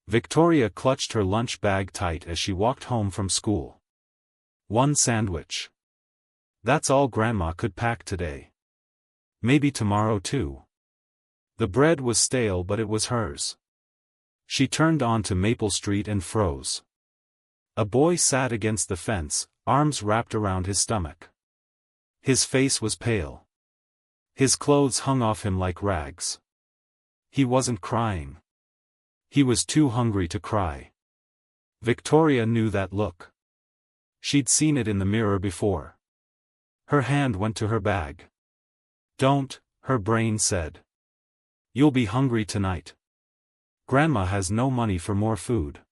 Victoria clutched her lunch bag tight as she walked home from school. One sandwich. That's all Grandma could pack today. Maybe tomorrow too. The bread was stale, but it was hers. She turned onto Maple Street and froze. A boy sat against the fence, arms wrapped around his stomach. His face was pale. His clothes hung off him like rags. He wasn't crying. He was too hungry to cry. Victoria knew that look. She'd seen it in the mirror before. Her hand went to her bag. "Don't," her brain said. "You'll be hungry tonight. Grandma has no money for more food."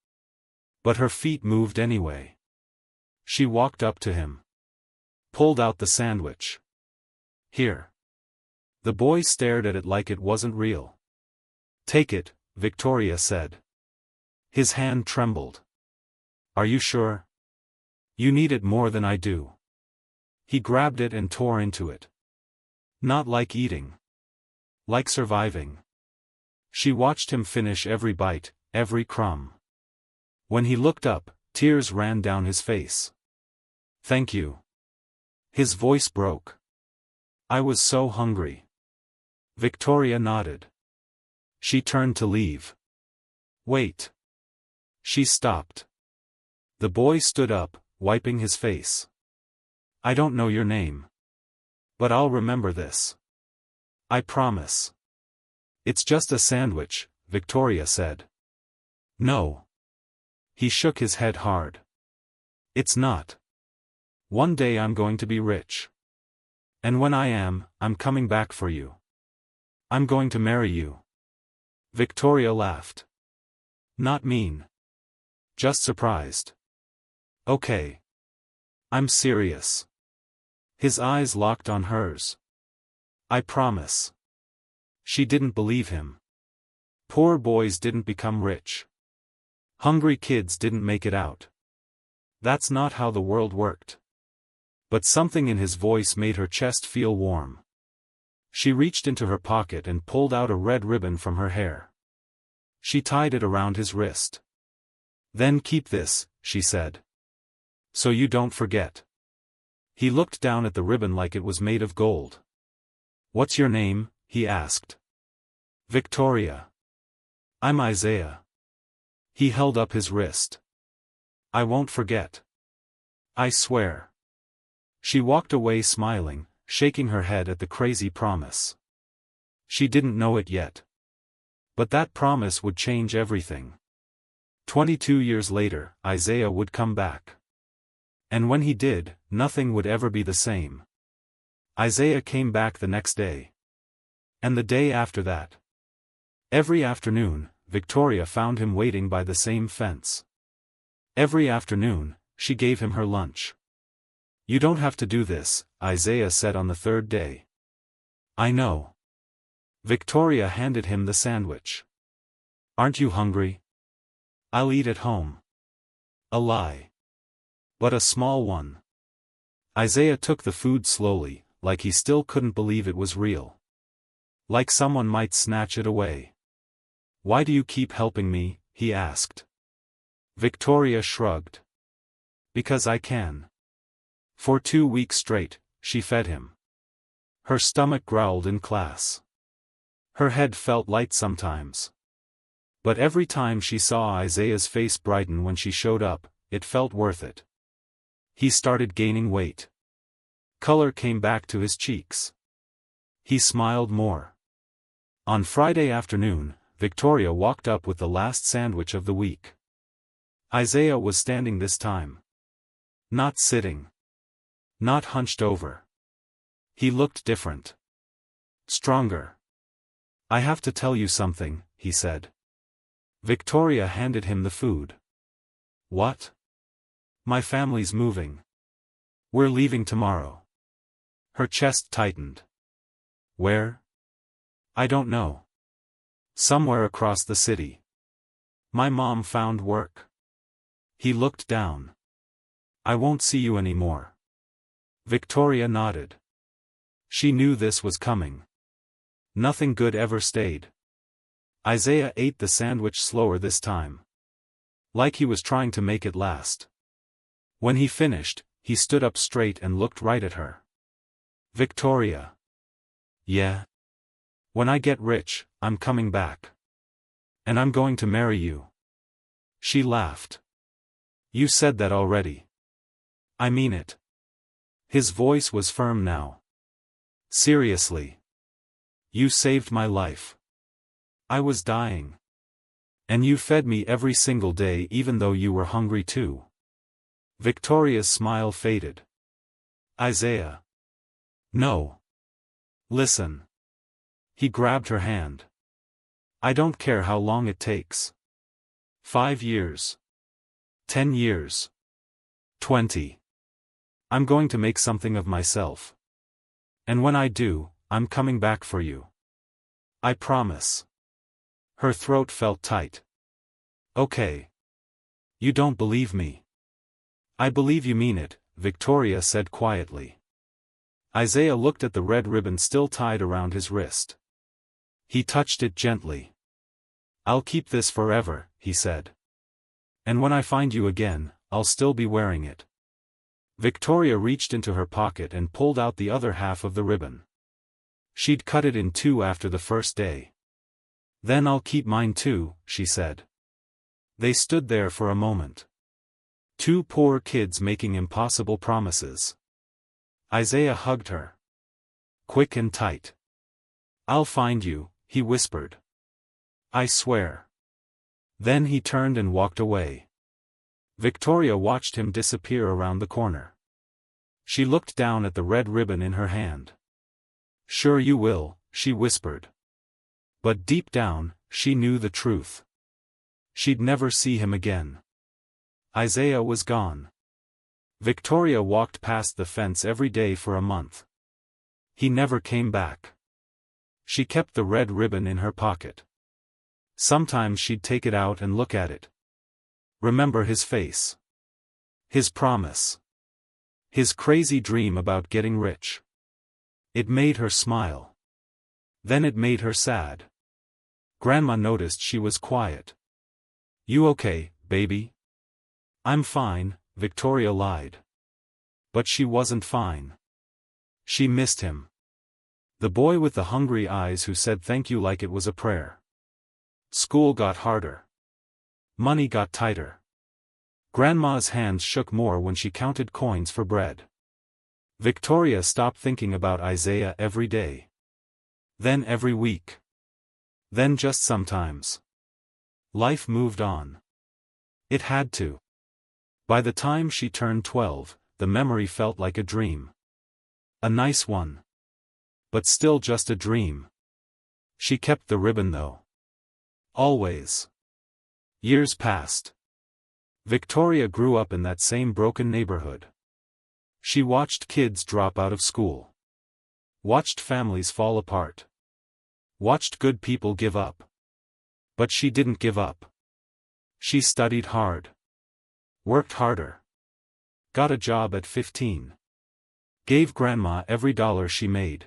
But her feet moved anyway. She walked up to him. Pulled out the sandwich. "Here." The boy stared at it like it wasn't real. "Take it," Victoria said. His hand trembled. "Are you sure? You need it more than I do." He grabbed it and tore into it. Not like eating. Like surviving. She watched him finish every bite, every crumb. When he looked up, tears ran down his face. "Thank you." His voice broke. "I was so hungry." Victoria nodded. She turned to leave. "Wait." She stopped. The boy stood up, wiping his face. "I don't know your name. But I'll remember this. I promise." "It's just a sandwich," Victoria said. "No." He shook his head hard. "It's not. One day I'm going to be rich. And when I am, I'm coming back for you. I'm going to marry you." Victoria laughed. "Not mean. Just surprised." "Okay. I'm serious." His eyes locked on hers. "I promise." She didn't believe him. Poor boys didn't become rich. Hungry kids didn't make it out. That's not how the world worked. But something in his voice made her chest feel warm. She reached into her pocket and pulled out a red ribbon from her hair. She tied it around his wrist. "Then keep this," she said. "So you don't forget." He looked down at the ribbon like it was made of gold. "What's your name?" he asked. "Victoria." "I'm Isaiah." He held up his wrist. "I won't forget. I swear." She walked away smiling, shaking her head at the crazy promise. She didn't know it yet. But that promise would change everything. 22 years later, Isaiah would come back. And when he did, nothing would ever be the same. Isaiah came back the next day. And the day after that. Every afternoon, Victoria found him waiting by the same fence. Every afternoon, she gave him her lunch. "You don't have to do this," Isaiah said on the third day. "I know." Victoria handed him the sandwich. "Aren't you hungry?" "I'll eat at home." A lie. But a small one. Isaiah took the food slowly, like he still couldn't believe it was real. Like someone might snatch it away. "Why do you keep helping me?" he asked. Victoria shrugged. "Because I can." For 2 weeks straight, she fed him. Her stomach growled in class. Her head felt light sometimes. But every time she saw Isaiah's face brighten when she showed up, it felt worth it. He started gaining weight. Color came back to his cheeks. He smiled more. On Friday afternoon, Victoria walked up with the last sandwich of the week. Isaiah was standing this time. Not sitting. Not hunched over. He looked different. Stronger. "I have to tell you something," he said. Victoria handed him the food. "What?" "My family's moving. We're leaving tomorrow." Her chest tightened. "Where?" "I don't know. Somewhere across the city. My mom found work." He looked down. "I won't see you anymore." Victoria nodded. She knew this was coming. Nothing good ever stayed. Isaiah ate the sandwich slower this time. Like he was trying to make it last. When he finished, he stood up straight and looked right at her. Victoria. Yeah. When I get rich, I'm coming back. And I'm going to marry you. She laughed. You said that already. I mean it. His voice was firm now. Seriously. You saved my life. I was dying. And you fed me every single day even though you were hungry too. Victoria's smile faded. Isaiah. No. Listen. He grabbed her hand. I don't care how long it takes. 5 years. 10 years. 20. I'm going to make something of myself. And when I do, I'm coming back for you. I promise. Her throat felt tight. Okay. You don't believe me. I believe you mean it, Victoria said quietly. Isaiah looked at the red ribbon still tied around his wrist. He touched it gently. I'll keep this forever, he said. And when I find you again, I'll still be wearing it. Victoria reached into her pocket and pulled out the other half of the ribbon. She'd cut it in two after the first day. Then I'll keep mine too, she said. They stood there for a moment. Two poor kids making impossible promises. Isaiah hugged her. Quick and tight. I'll find you, he whispered. I swear. Then he turned and walked away. Victoria watched him disappear around the corner. She looked down at the red ribbon in her hand. Sure you will, she whispered. But deep down, she knew the truth. She'd never see him again. Isaiah was gone. Victoria walked past the fence every day for a month. He never came back. She kept the red ribbon in her pocket. Sometimes she'd take it out and look at it. Remember his face. His promise. His crazy dream about getting rich. It made her smile. Then it made her sad. Grandma noticed she was quiet. You okay, baby? I'm fine, Victoria lied. But she wasn't fine. She missed him. The boy with the hungry eyes who said thank you like it was a prayer. School got harder. Money got tighter. Grandma's hands shook more when she counted coins for bread. Victoria stopped thinking about Isaiah every day. Then every week. Then just sometimes. Life moved on. It had to. By the time she turned 12, the memory felt like a dream. A nice one. But still just a dream. She kept the ribbon though. Always. Years passed. Victoria grew up in that same broken neighborhood. She watched kids drop out of school. Watched families fall apart. Watched good people give up. But she didn't give up. She studied hard. Worked harder. Got a job at 15. Gave Grandma every dollar she made.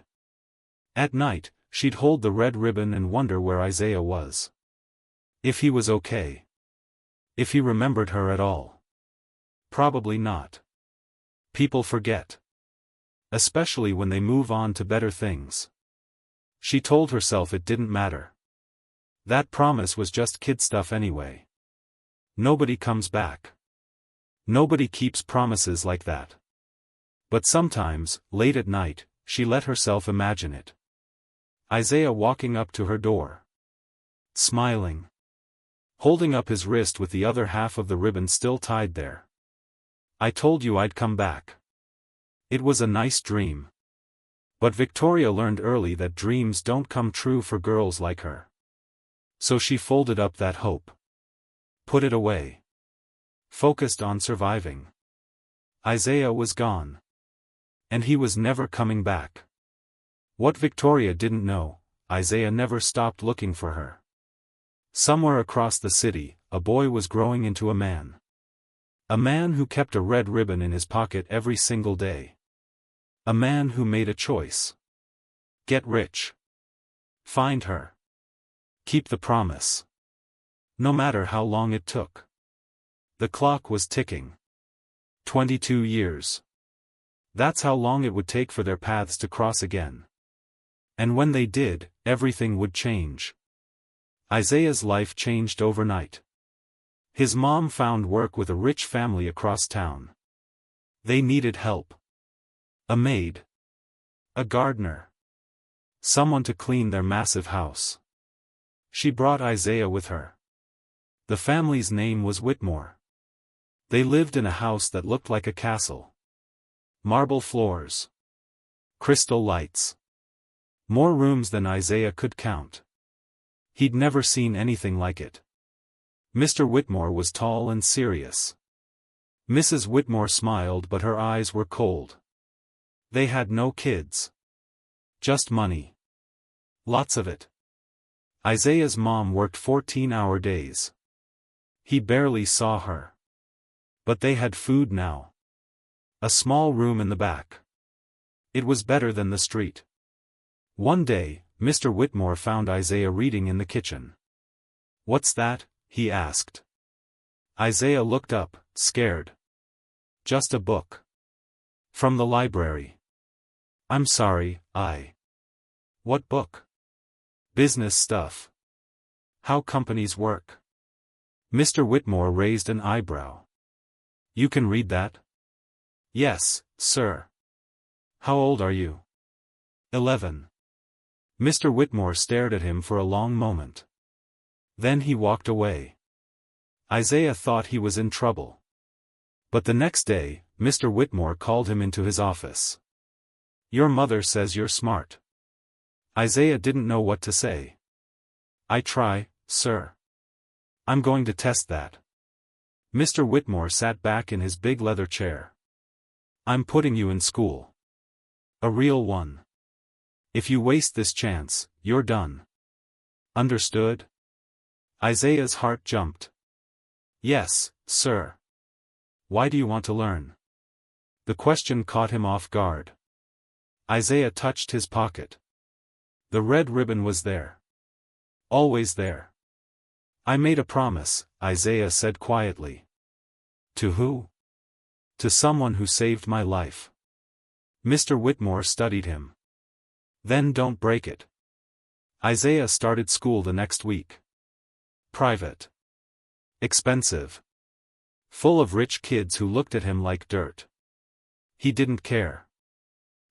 At night, she'd hold the red ribbon and wonder where Isaiah was. If he was okay. If he remembered her at all. Probably not. People forget. Especially when they move on to better things. She told herself it didn't matter. That promise was just kid stuff anyway. Nobody comes back. Nobody keeps promises like that. But sometimes, late at night, she let herself imagine it. Isaiah walking up to her door. Smiling. Holding up his wrist with the other half of the ribbon still tied there. I told you I'd come back. It was a nice dream. But Victoria learned early that dreams don't come true for girls like her. So she folded up that hope. Put it away. Focused on surviving. Isaiah was gone. And he was never coming back. What Victoria didn't know, Isaiah never stopped looking for her. Somewhere across the city, a boy was growing into a man. A man who kept a red ribbon in his pocket every single day. A man who made a choice. Get rich. Find her. Keep the promise. No matter how long it took. The clock was ticking. 22 years. That's how long it would take for their paths to cross again. And when they did, everything would change. Isaiah's life changed overnight. His mom found work with a rich family across town. They needed help. A maid. A gardener. Someone to clean their massive house. She brought Isaiah with her. The family's name was Whitmore. They lived in a house that looked like a castle. Marble floors. Crystal lights. More rooms than Isaiah could count. He'd never seen anything like it. Mr. Whitmore was tall and serious. Mrs. Whitmore smiled, but her eyes were cold. They had no kids. Just money. Lots of it. Isaiah's mom worked 14-hour days. He barely saw her. But they had food now. A small room in the back. It was better than the street. One day, Mr. Whitmore found Isaiah reading in the kitchen. "What's that?" he asked. Isaiah looked up, scared. "Just a book. From the library." "I'm sorry, What book?" "Business stuff. How companies work." Mr. Whitmore raised an eyebrow. "You can read that?" "Yes, sir." "How old are you?" 11. Mr. Whitmore stared at him for a long moment. Then he walked away. Isaiah thought he was in trouble. But the next day, Mr. Whitmore called him into his office. "Your mother says you're smart." Isaiah didn't know what to say. "I try, sir." "I'm going to test that." Mr. Whitmore sat back in his big leather chair. "I'm putting you in school. A real one. If you waste this chance, you're done. Understood?" Isaiah's heart jumped. "Yes, sir." "Why do you want to learn?" The question caught him off guard. Isaiah touched his pocket. The red ribbon was there. Always there. "I made a promise," Isaiah said quietly. "To who?" "To someone who saved my life." Mr. Whitmore studied him. "Then don't break it." Isaiah started school the next week. Private. Expensive. Full of rich kids who looked at him like dirt. He didn't care.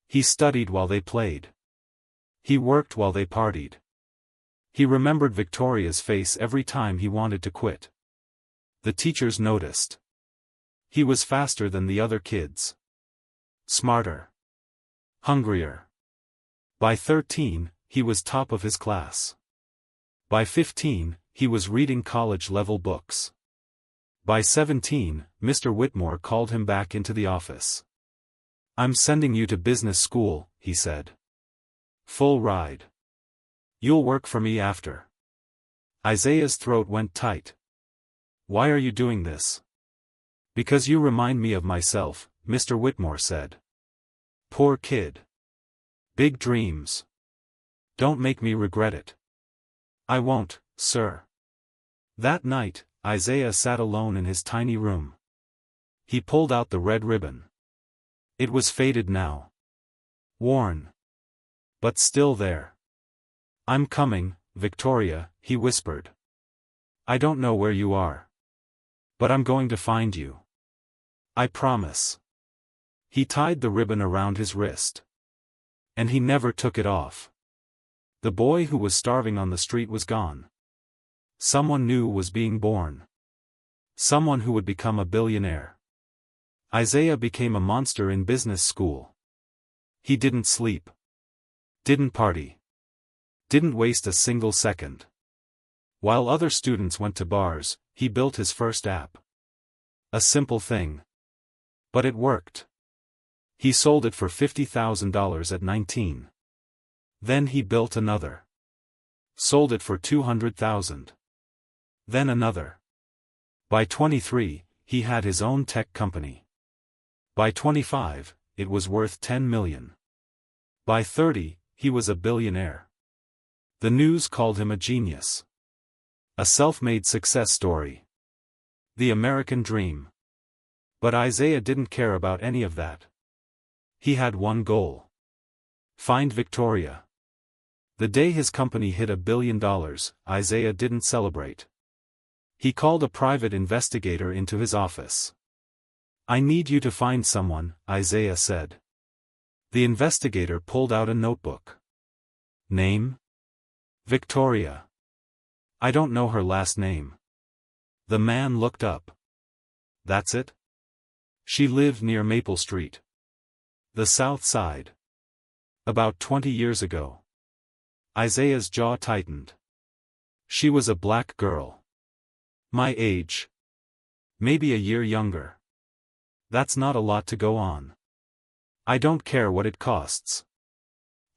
He studied while they played. He worked while they partied. He remembered Victoria's face every time he wanted to quit. The teachers noticed. He was faster than the other kids. Smarter. Hungrier. By 13, he was top of his class. By 15, he was reading college-level books. By 17, Mr. Whitmore called him back into the office. "I'm sending you to business school," he said. "Full ride. You'll work for me after." Isaiah's throat went tight. "Why are you doing this?" "Because you remind me of myself," Mr. Whitmore said. "Poor kid. Big dreams. Don't make me regret it." "I won't, sir." That night, Isaiah sat alone in his tiny room. He pulled out the red ribbon. It was faded now. Worn. But still there. "I'm coming, Victoria," he whispered. "I don't know where you are. But I'm going to find you. I promise." He tied the ribbon around his wrist. And he never took it off. The boy who was starving on the street was gone. Someone new was being born. Someone who would become a billionaire. Isaiah became a monster in business school. He didn't sleep. Didn't party. Didn't waste a single second. While other students went to bars, he built his first app. A simple thing. But it worked. He sold it for $50,000 at 19. Then he built another. Sold it for $200,000. Then another. By 23, he had his own tech company. By 25, it was worth $10 million. By 30, he was a billionaire. The news called him a genius. A self-made success story. The American dream. But Isaiah didn't care about any of that. He had one goal. Find Victoria. The day his company hit $1 billion, Isaiah didn't celebrate. He called a private investigator into his office. "I need you to find someone," Isaiah said. The investigator pulled out a notebook. "Name?" "Victoria." "I don't know her last name." The man looked up. "That's it?" "She lived near Maple Street. The South Side. About 20 years ago." Isaiah's jaw tightened. "She was a black girl. My age. Maybe a year younger. That's not a lot to go on. I don't care what it costs."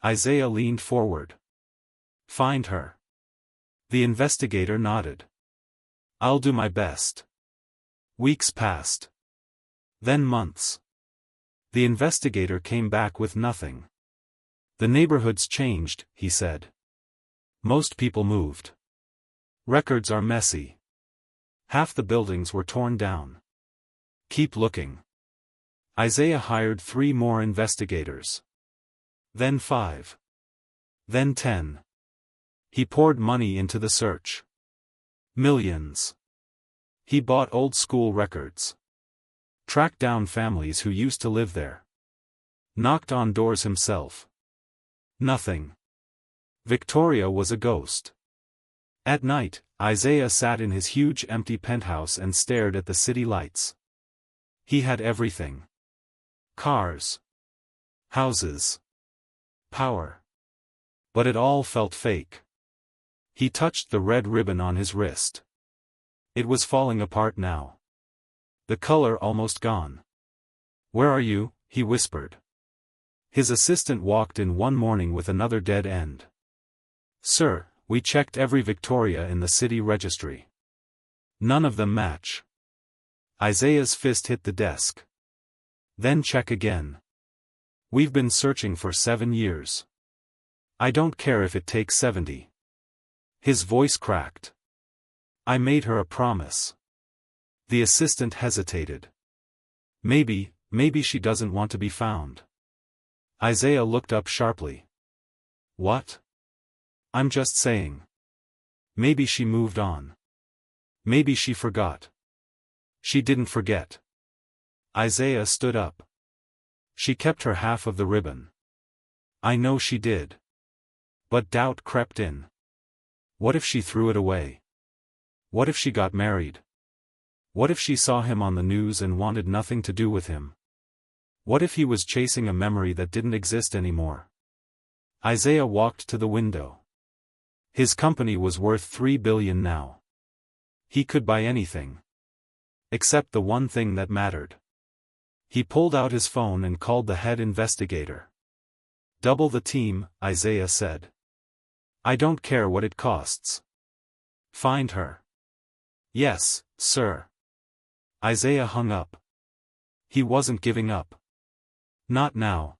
Isaiah leaned forward. "Find her." The investigator nodded. "I'll do my best." Weeks passed. Then months. The investigator came back with nothing. "The neighborhood's changed," he said. "Most people moved. Records are messy. Half the buildings were torn down. Keep looking." Isaiah hired 3 more investigators. Then 5. Then 10. He poured money into the search. Millions. He bought old school records. Tracked down families who used to live there. Knocked on doors himself. Nothing. Victoria was a ghost. At night, Isaiah sat in his huge empty penthouse and stared at the city lights. He had everything. Cars. Houses. Power. But it all felt fake. He touched the red ribbon on his wrist. It was falling apart now. The color almost gone. "Where are you?" he whispered. His assistant walked in one morning with another dead end. "Sir, we checked every Victoria in the city registry. None of them match." Isaiah's fist hit the desk. "Then check again. We've been searching for 7 years. I don't care if it takes 70. His voice cracked. "I made her a promise." The assistant hesitated. Maybe she doesn't want to be found." Isaiah looked up sharply. "What?" "I'm just saying. Maybe she moved on. Maybe she forgot." "She didn't forget." Isaiah stood up. "She kept her half of the ribbon." "I know she did." But doubt crept in. What if she threw it away? What if she got married? What if she saw him on the news and wanted nothing to do with him? What if he was chasing a memory that didn't exist anymore? Isaiah walked to the window. His company was worth $3 billion now. He could buy anything. Except the one thing that mattered. He pulled out his phone and called the head investigator. "Double the team," Isaiah said. "I don't care what it costs. Find her." "Yes, sir." Isaiah hung up. He wasn't giving up. Not now.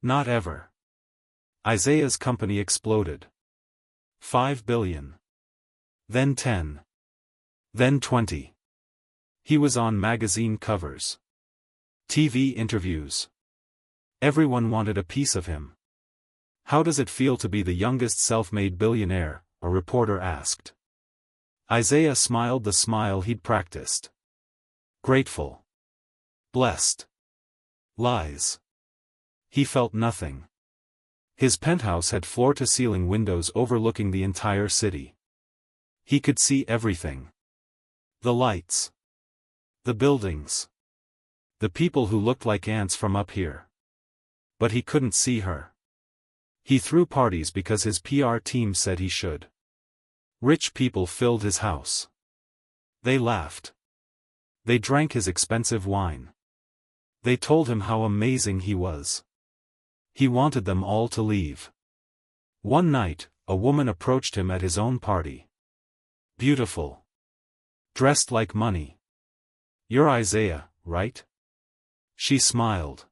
Not ever. Isaiah's company exploded. $5 billion. Then 10. Then 20. He was on magazine covers. TV interviews. Everyone wanted a piece of him. "How does it feel to be the youngest self-made billionaire?" a reporter asked. Isaiah smiled the smile he'd practiced. Grateful. Blessed. Lies. He felt nothing. His penthouse had floor-to-ceiling windows overlooking the entire city. He could see everything. The lights. The buildings. The people who looked like ants from up here. But he couldn't see her. He threw parties because his PR team said he should. Rich people filled his house. They laughed. They drank his expensive wine. They told him how amazing he was. He wanted them all to leave. One night, a woman approached him at his own party. Beautiful. Dressed like money. "You're Isaiah, right?" She smiled.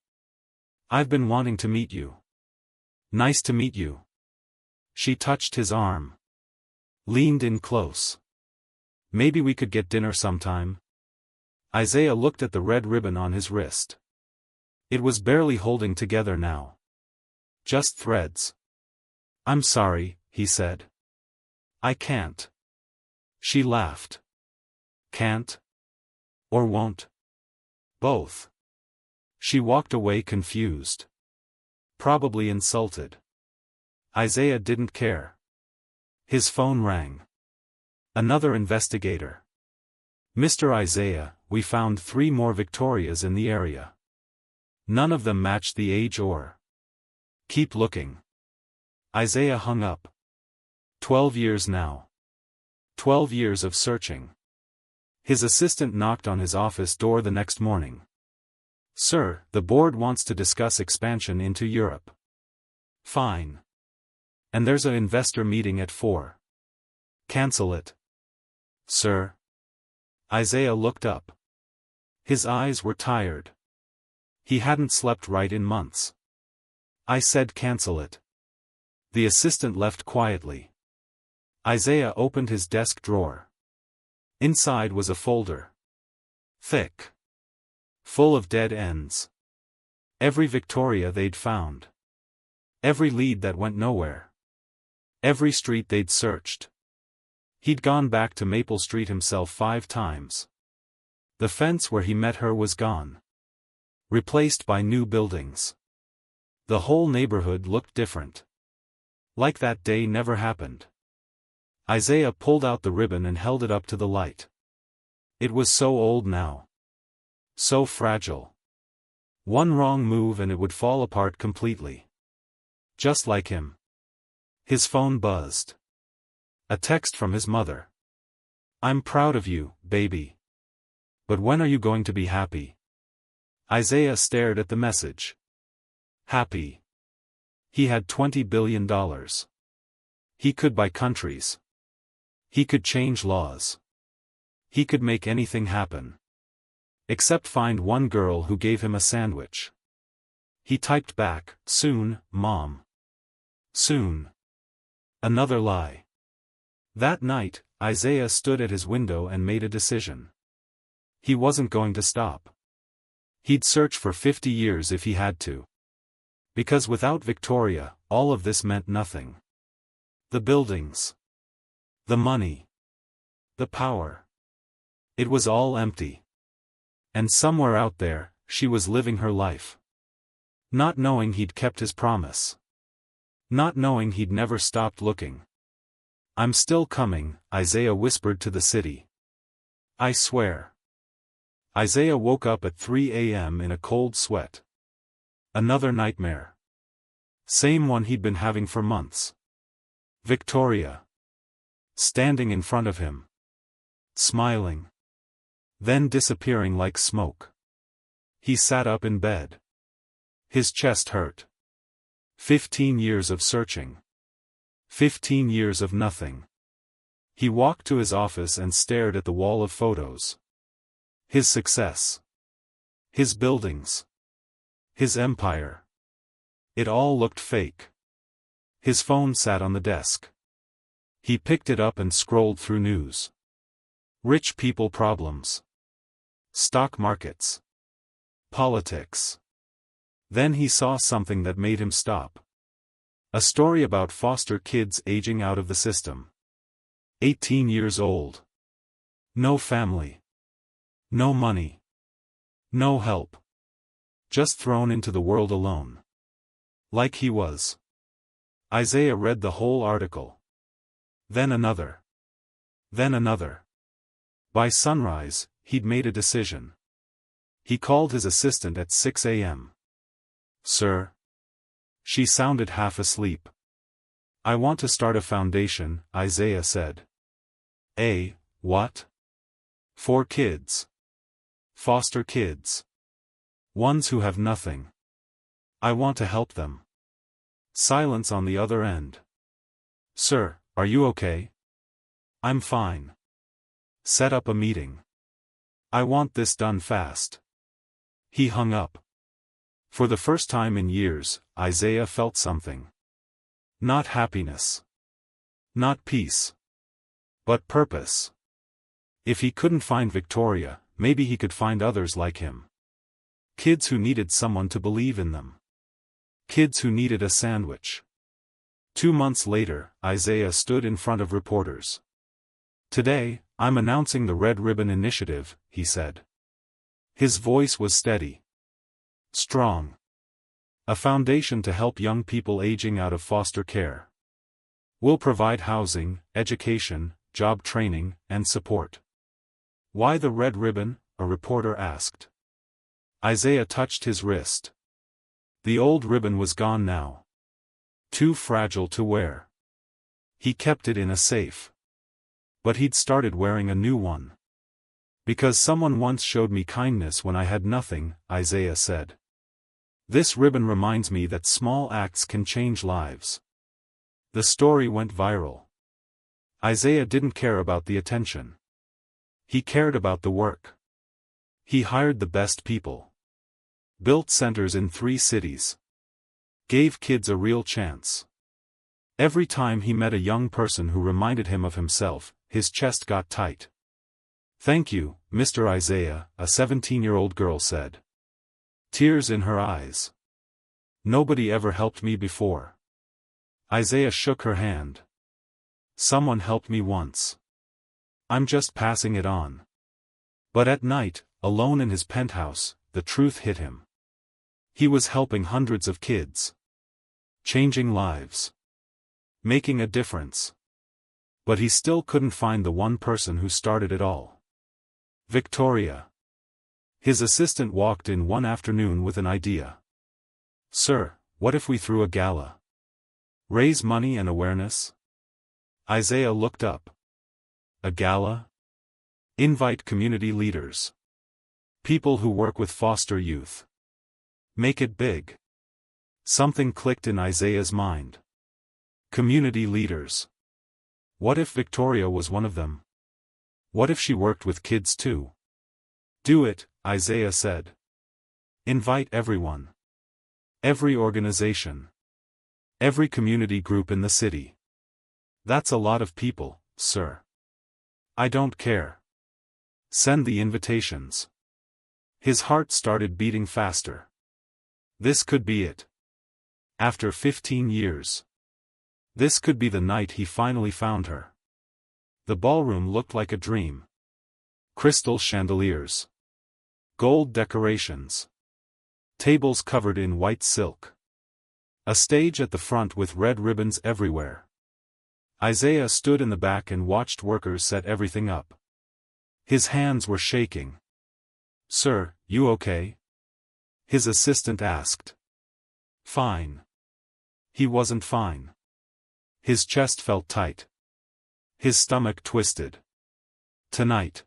"I've been wanting to meet you." "Nice to meet you." She touched his arm. Leaned in close. Maybe we could get dinner sometime? Isaiah looked at the red ribbon on his wrist. It was barely holding together now. Just threads. I'm sorry, he said. I can't. She laughed. Can't? Or won't? Both. She walked away confused. Probably insulted. Isaiah didn't care. His phone rang. Another investigator. Mr. Isaiah, we found 3 more Victorias in the area. None of them matched the age or. Keep looking. Isaiah hung up. 12 years now. 12 years of searching. His assistant knocked on his office door the next morning. Sir, the board wants to discuss expansion into Europe. Fine. And there's an investor meeting at 4. Cancel it. Sir. Isaiah looked up. His eyes were tired. He hadn't slept right in months. I said cancel it. The assistant left quietly. Isaiah opened his desk drawer. Inside was a folder. Thick. Full of dead ends. Every Victoria they'd found. Every lead that went nowhere. Every street they'd searched. He'd gone back to Maple Street himself 5 times. The fence where he met her was gone. Replaced by new buildings. The whole neighborhood looked different. Like that day never happened. Isaiah pulled out the ribbon and held it up to the light. It was so old now. So fragile. One wrong move and it would fall apart completely. Just like him. His phone buzzed. A text from his mother. I'm proud of you, baby. But when are you going to be happy? Isaiah stared at the message. Happy. He had $20 billion. He could buy countries. He could change laws. He could make anything happen. Except find one girl who gave him a sandwich. He typed back, soon, Mom. Soon. Another lie. That night, Isaiah stood at his window and made a decision. He wasn't going to stop. He'd search for 50 years if he had to. Because without Victoria, all of this meant nothing. The buildings. The money. The power. It was all empty. And somewhere out there, she was living her life. Not knowing he'd kept his promise. Not knowing he'd never stopped looking. I'm still coming, Isaiah whispered to the city. I swear. Isaiah woke up at 3 a.m. in a cold sweat. Another nightmare. Same one he'd been having for months. Victoria. Standing in front of him. Smiling. Then disappearing like smoke. He sat up in bed. His chest hurt. 15 years of searching. 15 years of nothing. He walked to his office and stared at the wall of photos. His success. His buildings. His empire. It all looked fake. His phone sat on the desk. He picked it up and scrolled through news. Rich people problems. Stock markets. Politics. Then he saw something that made him stop. A story about foster kids aging out of the system. 18 years old. No family. No money. No help. Just thrown into the world alone. Like he was. Isaiah read the whole article. Then another. Then another. By sunrise, he'd made a decision. He called his assistant at 6 a.m. Sir? She sounded half asleep. I want to start a foundation, Isaiah said. What? 4 kids. Foster kids. Ones who have nothing. I want to help them. Silence on the other end. Sir, are you okay? I'm fine. Set up a meeting. I want this done fast. He hung up. For the first time in years, Isaiah felt something. Not happiness. Not peace. But purpose. If he couldn't find Victoria, maybe he could find others like him. Kids who needed someone to believe in them. Kids who needed a sandwich. 2 months later, Isaiah stood in front of reporters. "Today, I'm announcing the Red Ribbon Initiative," he said. His voice was steady. Strong. A foundation to help young people aging out of foster care. We'll provide housing, education, job training, and support. "Why the red ribbon?" a reporter asked. Isaiah touched his wrist. The old ribbon was gone now. Too fragile to wear. He kept it in a safe. But he'd started wearing a new one. "Because someone once showed me kindness when I had nothing," Isaiah said. "This ribbon reminds me that small acts can change lives." The story went viral. Isaiah didn't care about the attention. He cared about the work. He hired the best people. Built centers in 3 cities. Gave kids a real chance. Every time he met a young person who reminded him of himself, his chest got tight. "Thank you, Mr. Isaiah," a 17-year-old girl said. Tears in her eyes. "Nobody ever helped me before." Isaiah shook her hand. "Someone helped me once. I'm just passing it on." But at night, alone in his penthouse, the truth hit him. He was helping hundreds of kids. Changing lives. Making a difference. But he still couldn't find the one person who started it all. Victoria. His assistant walked in one afternoon with an idea. "Sir, what if we threw a gala? Raise money and awareness?" Isaiah looked up. "A gala? Invite community leaders. People who work with foster youth. Make it big." Something clicked in Isaiah's mind. Community leaders. What if Victoria was one of them? What if she worked with kids too? "Do it," Isaiah said. "Invite everyone. Every organization. Every community group in the city." "That's a lot of people, sir." "I don't care. Send the invitations." His heart started beating faster. This could be it. After 15 years. This could be the night he finally found her. The ballroom looked like a dream. Crystal chandeliers. Gold decorations. Tables covered in white silk. A stage at the front with red ribbons everywhere. Isaiah stood in the back and watched workers set everything up. His hands were shaking. "Sir, you okay?" his assistant asked. "Fine." He wasn't fine. His chest felt tight. His stomach twisted. Tonight.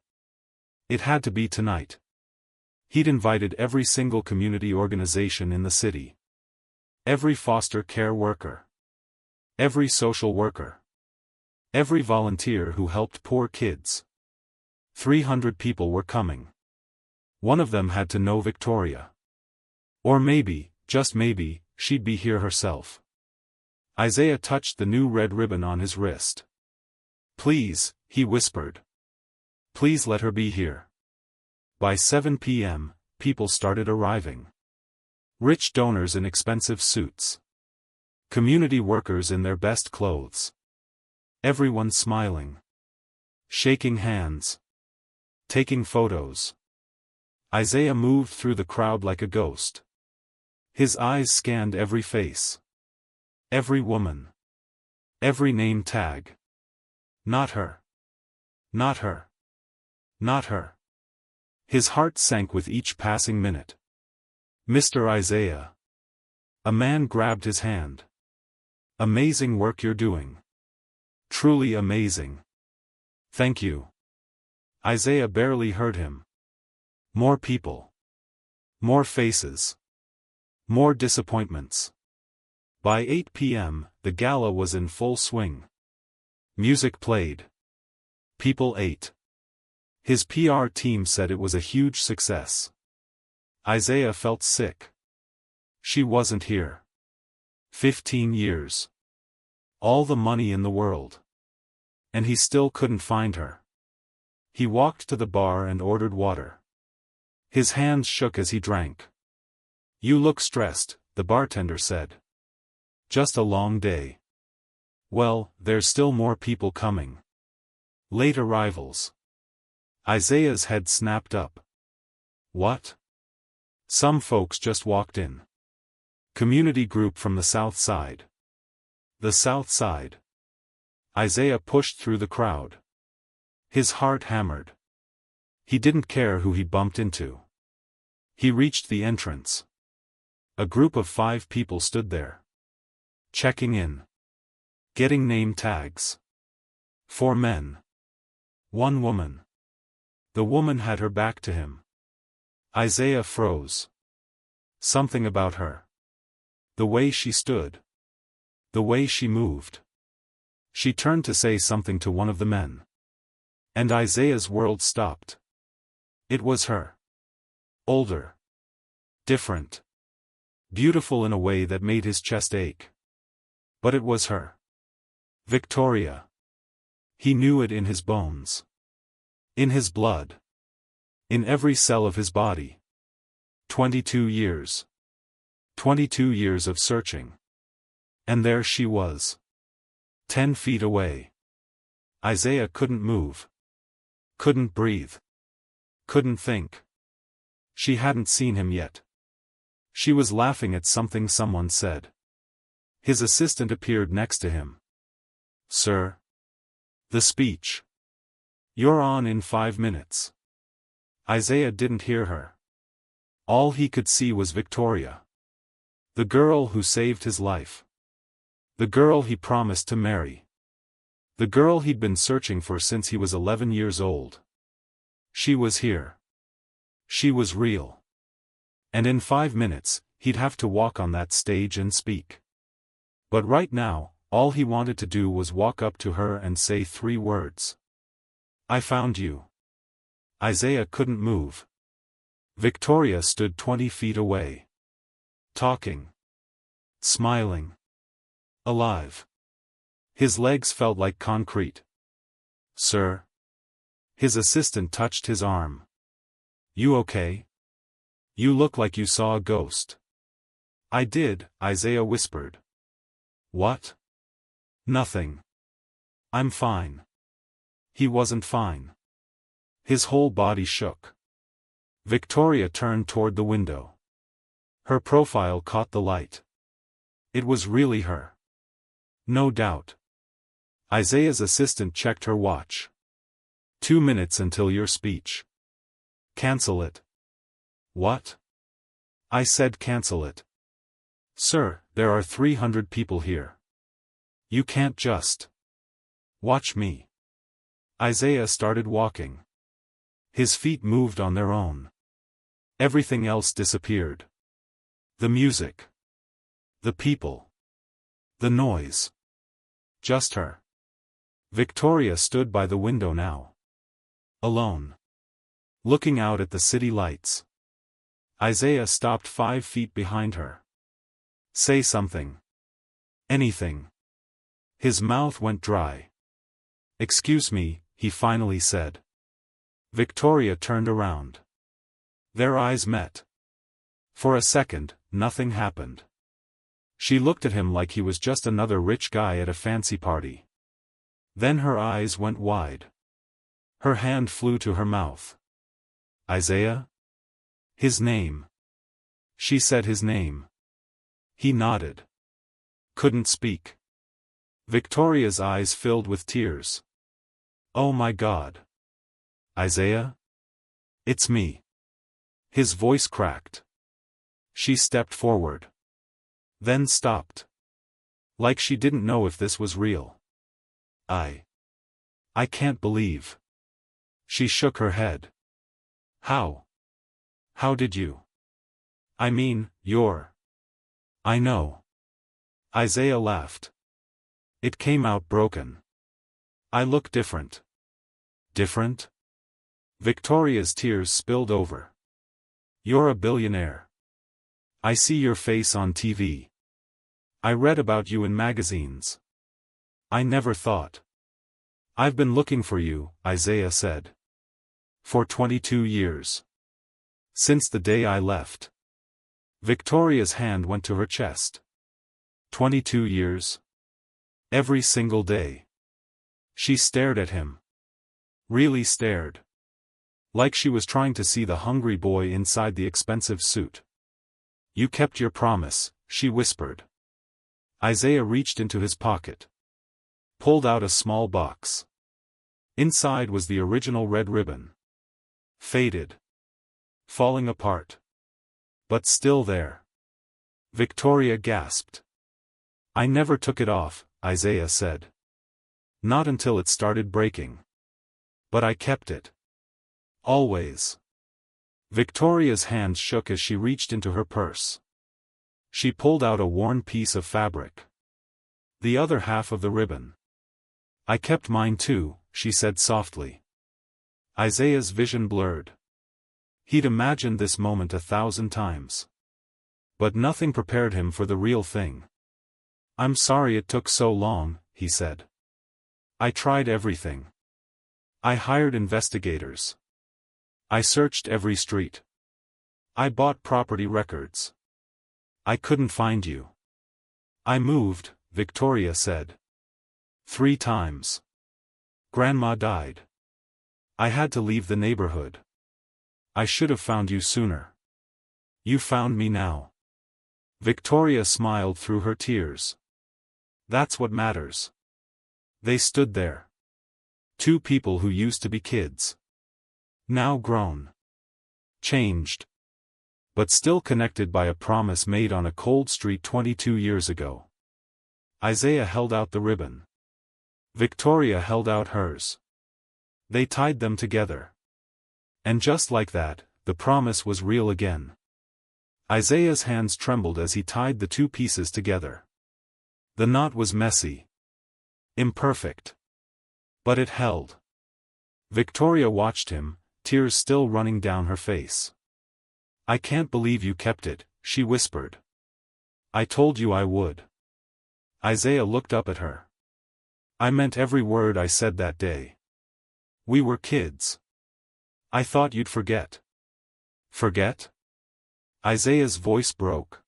It had to be tonight. He'd invited every single community organization in the city. Every foster care worker. Every social worker. Every volunteer who helped poor kids. 300 people were coming. One of them had to know Victoria. Or maybe, just maybe, she'd be here herself. Isaiah touched the new red ribbon on his wrist. "Please," he whispered. "Please let her be here." By 7 p.m., people started arriving. Rich donors in expensive suits. Community workers in their best clothes. Everyone smiling. Shaking hands. Taking photos. Isaiah moved through the crowd like a ghost. His eyes scanned every face. Every woman. Every name tag. Not her. Not her. Not her. His heart sank with each passing minute. "Mr. Isaiah." A man grabbed his hand. "Amazing work you're doing. Truly amazing. Thank you." Isaiah barely heard him. More people. More faces. More disappointments. By 8 p.m., the gala was in full swing. Music played. People ate. His PR team said it was a huge success. Isaiah felt sick. She wasn't here. 15 years. All the money in the world. And he still couldn't find her. He walked to the bar and ordered water. His hands shook as he drank. "You look stressed," the bartender said. "Just a long day." "Well, there's still more people coming. Late arrivals." Isaiah's head snapped up. "What?" "Some folks just walked in. Community group from the South Side." "The South Side?" Isaiah pushed through the crowd. His heart hammered. He didn't care who he bumped into. He reached the entrance. A group of 5 people stood there. Checking in. Getting name tags. 4 men. 1 woman. The woman had her back to him. Isaiah froze. Something about her. The way she stood. The way she moved. She turned to say something to one of the men. And Isaiah's world stopped. It was her. Older. Different. Beautiful in a way that made his chest ache. But it was her. Victoria. He knew it in his bones. In his blood. In every cell of his body. 22 years. 22 years of searching. And there she was. 10 feet away. Isaiah couldn't move. Couldn't breathe. Couldn't think. She hadn't seen him yet. She was laughing at something someone said. His assistant appeared next to him. "Sir?" "The speech. You're on in 5 minutes." Isaiah didn't hear her. All he could see was Victoria. The girl who saved his life. The girl he promised to marry. The girl he'd been searching for since he was 11 years old. She was here. She was real. And in 5 minutes, he'd have to walk on that stage and speak. But right now, all he wanted to do was walk up to her and say 3 words. "I found you." Isaiah couldn't move. Victoria stood 20 feet away. Talking. Smiling. Alive. His legs felt like concrete. "Sir?" His assistant touched his arm. "You okay? You look like you saw a ghost." "I did," Isaiah whispered. "What?" "Nothing. I'm fine." He wasn't fine. His whole body shook. Victoria turned toward the window. Her profile caught the light. It was really her. No doubt. Isaiah's assistant checked her watch. 2 minutes until your speech. Cancel it. What? I said cancel it. Sir, there are 300 people here. You can't just. Watch me. Isaiah started walking. His feet moved on their own. Everything else disappeared. The music. The people. The noise. Just her. Victoria stood by the window now. Alone. Looking out at the city lights. Isaiah stopped 5 feet behind her. Say something. Anything. His mouth went dry. Excuse me, he finally said. Victoria turned around. Their eyes met. For a second, nothing happened. She looked at him like he was just another rich guy at a fancy party. Then her eyes went wide. Her hand flew to her mouth. Isaiah? His name. She said his name. He nodded. Couldn't speak. Victoria's eyes filled with tears. Oh my God. Isaiah? It's me. His voice cracked. She stepped forward. Then stopped. Like she didn't know if this was real. I can't believe. She shook her head. How? How did you? I mean, you're. I know. Isaiah laughed. It came out broken. I look different. Different? Victoria's tears spilled over. You're a billionaire. I see your face on TV. I read about you in magazines. I never thought. I've been looking for you, Isaiah said. For 22 years. Since the day I left. Victoria's hand went to her chest. 22 years. Every single day. She stared at him. Really stared. Like she was trying to see the hungry boy inside the expensive suit. You kept your promise, she whispered. Isaiah reached into his pocket. Pulled out a small box. Inside was the original red ribbon. Faded. Falling apart. But still there. Victoria gasped. I never took it off, Isaiah said. Not until it started breaking. But I kept it. Always. Victoria's hands shook as she reached into her purse. She pulled out a worn piece of fabric. The other half of the ribbon. I kept mine too, she said softly. Isaiah's vision blurred. He'd imagined this moment 1,000 times. But nothing prepared him for the real thing. I'm sorry it took so long, he said. I tried everything. I hired investigators. I searched every street. I bought property records. I couldn't find you. I moved, Victoria said. 3 times. Grandma died. I had to leave the neighborhood. I should have found you sooner. You found me now. Victoria smiled through her tears. That's what matters. They stood there. 2 people who used to be kids. Now grown. Changed. But still connected by a promise made on a cold street 22 years ago. Isaiah held out the ribbon. Victoria held out hers. They tied them together. And just like that, the promise was real again. Isaiah's hands trembled as he tied the 2 pieces together. The knot was messy. Imperfect. But it held. Victoria watched him, tears still running down her face. I can't believe you kept it, she whispered. I told you I would. Isaiah looked up at her. I meant every word I said that day. We were kids. I thought you'd forget. Forget? Isaiah's voice broke.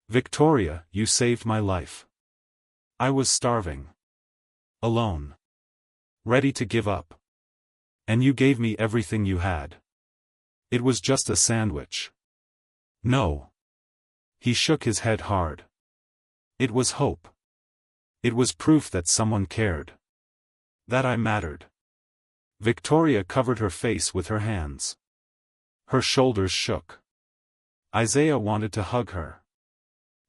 Victoria, you saved my life. I was starving. Alone. Ready to give up. And you gave me everything you had. It was just a sandwich. No. He shook his head hard. It was hope. It was proof that someone cared. That I mattered. Victoria covered her face with her hands. Her shoulders shook. Isaiah wanted to hug her.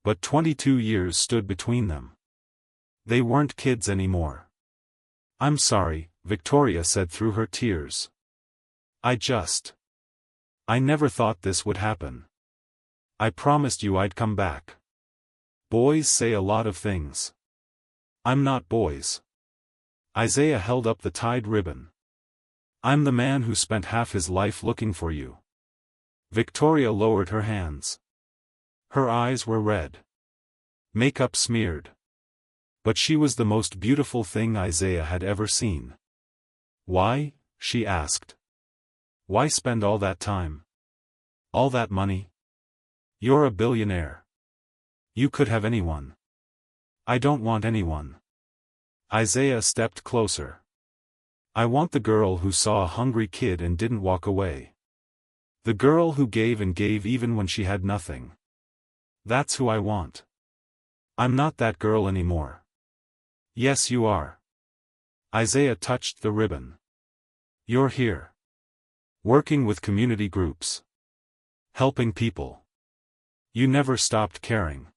But 22 years stood between them. They weren't kids anymore. I'm sorry, Victoria said through her tears. I never thought this would happen. I promised you I'd come back. Boys say a lot of things. I'm not boys. Isaiah held up the tied ribbon. I'm the man who spent half his life looking for you. Victoria lowered her hands. Her eyes were red. Makeup smeared. But she was the most beautiful thing Isaiah had ever seen. Why? She asked. Why spend all that time? All that money? You're a billionaire. You could have anyone. I don't want anyone. Isaiah stepped closer. I want the girl who saw a hungry kid and didn't walk away. The girl who gave and gave even when she had nothing. That's who I want. I'm not that girl anymore. Yes, you are. Isaiah touched the ribbon. You're here. Working with community groups. Helping people. You never stopped caring.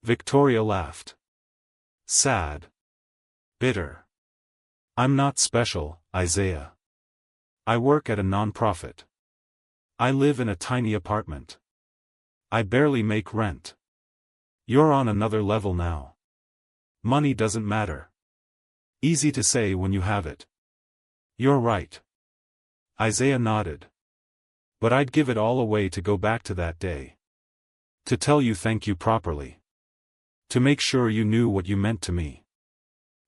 Victoria laughed. Sad. Bitter. I'm not special, Isaiah. I work at a nonprofit. I live in a tiny apartment. I barely make rent. You're on another level now. Money doesn't matter. Easy to say when you have it. You're right. Isaiah nodded. But I'd give it all away to go back to that day. To tell you thank you properly. To make sure you knew what you meant to me.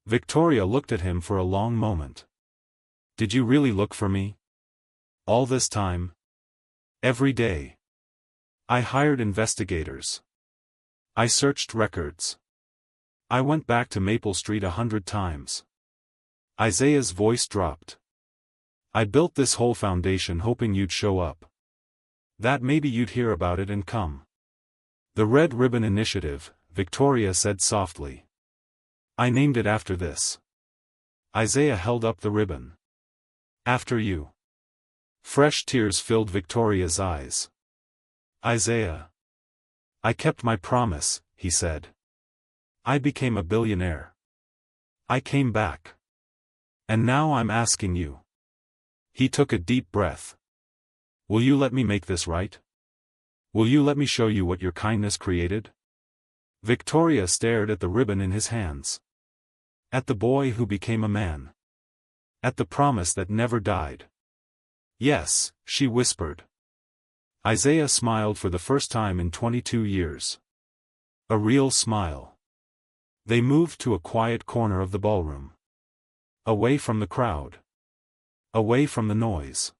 Victoria looked at him for a long moment. Did you really look for me? All this time? Every day. I hired investigators. I searched records. I went back to Maple Street 100 times. Isaiah's voice dropped. I built this whole foundation hoping you'd show up. That maybe you'd hear about it and come. The Red Ribbon Initiative, Victoria said softly. I named it after this. Isaiah held up the ribbon. After you. Fresh tears filled Victoria's eyes. Isaiah. I kept my promise, he said. I became a billionaire. I came back. And now I'm asking you. He took a deep breath. Will you let me make this right? Will you let me show you what your kindness created? Victoria stared at the ribbon in his hands. At the boy who became a man. At the promise that never died. Yes, she whispered. Isaiah smiled for the first time in 22 years. A real smile. They moved to a quiet corner of the ballroom. Away from the crowd. Away from the noise.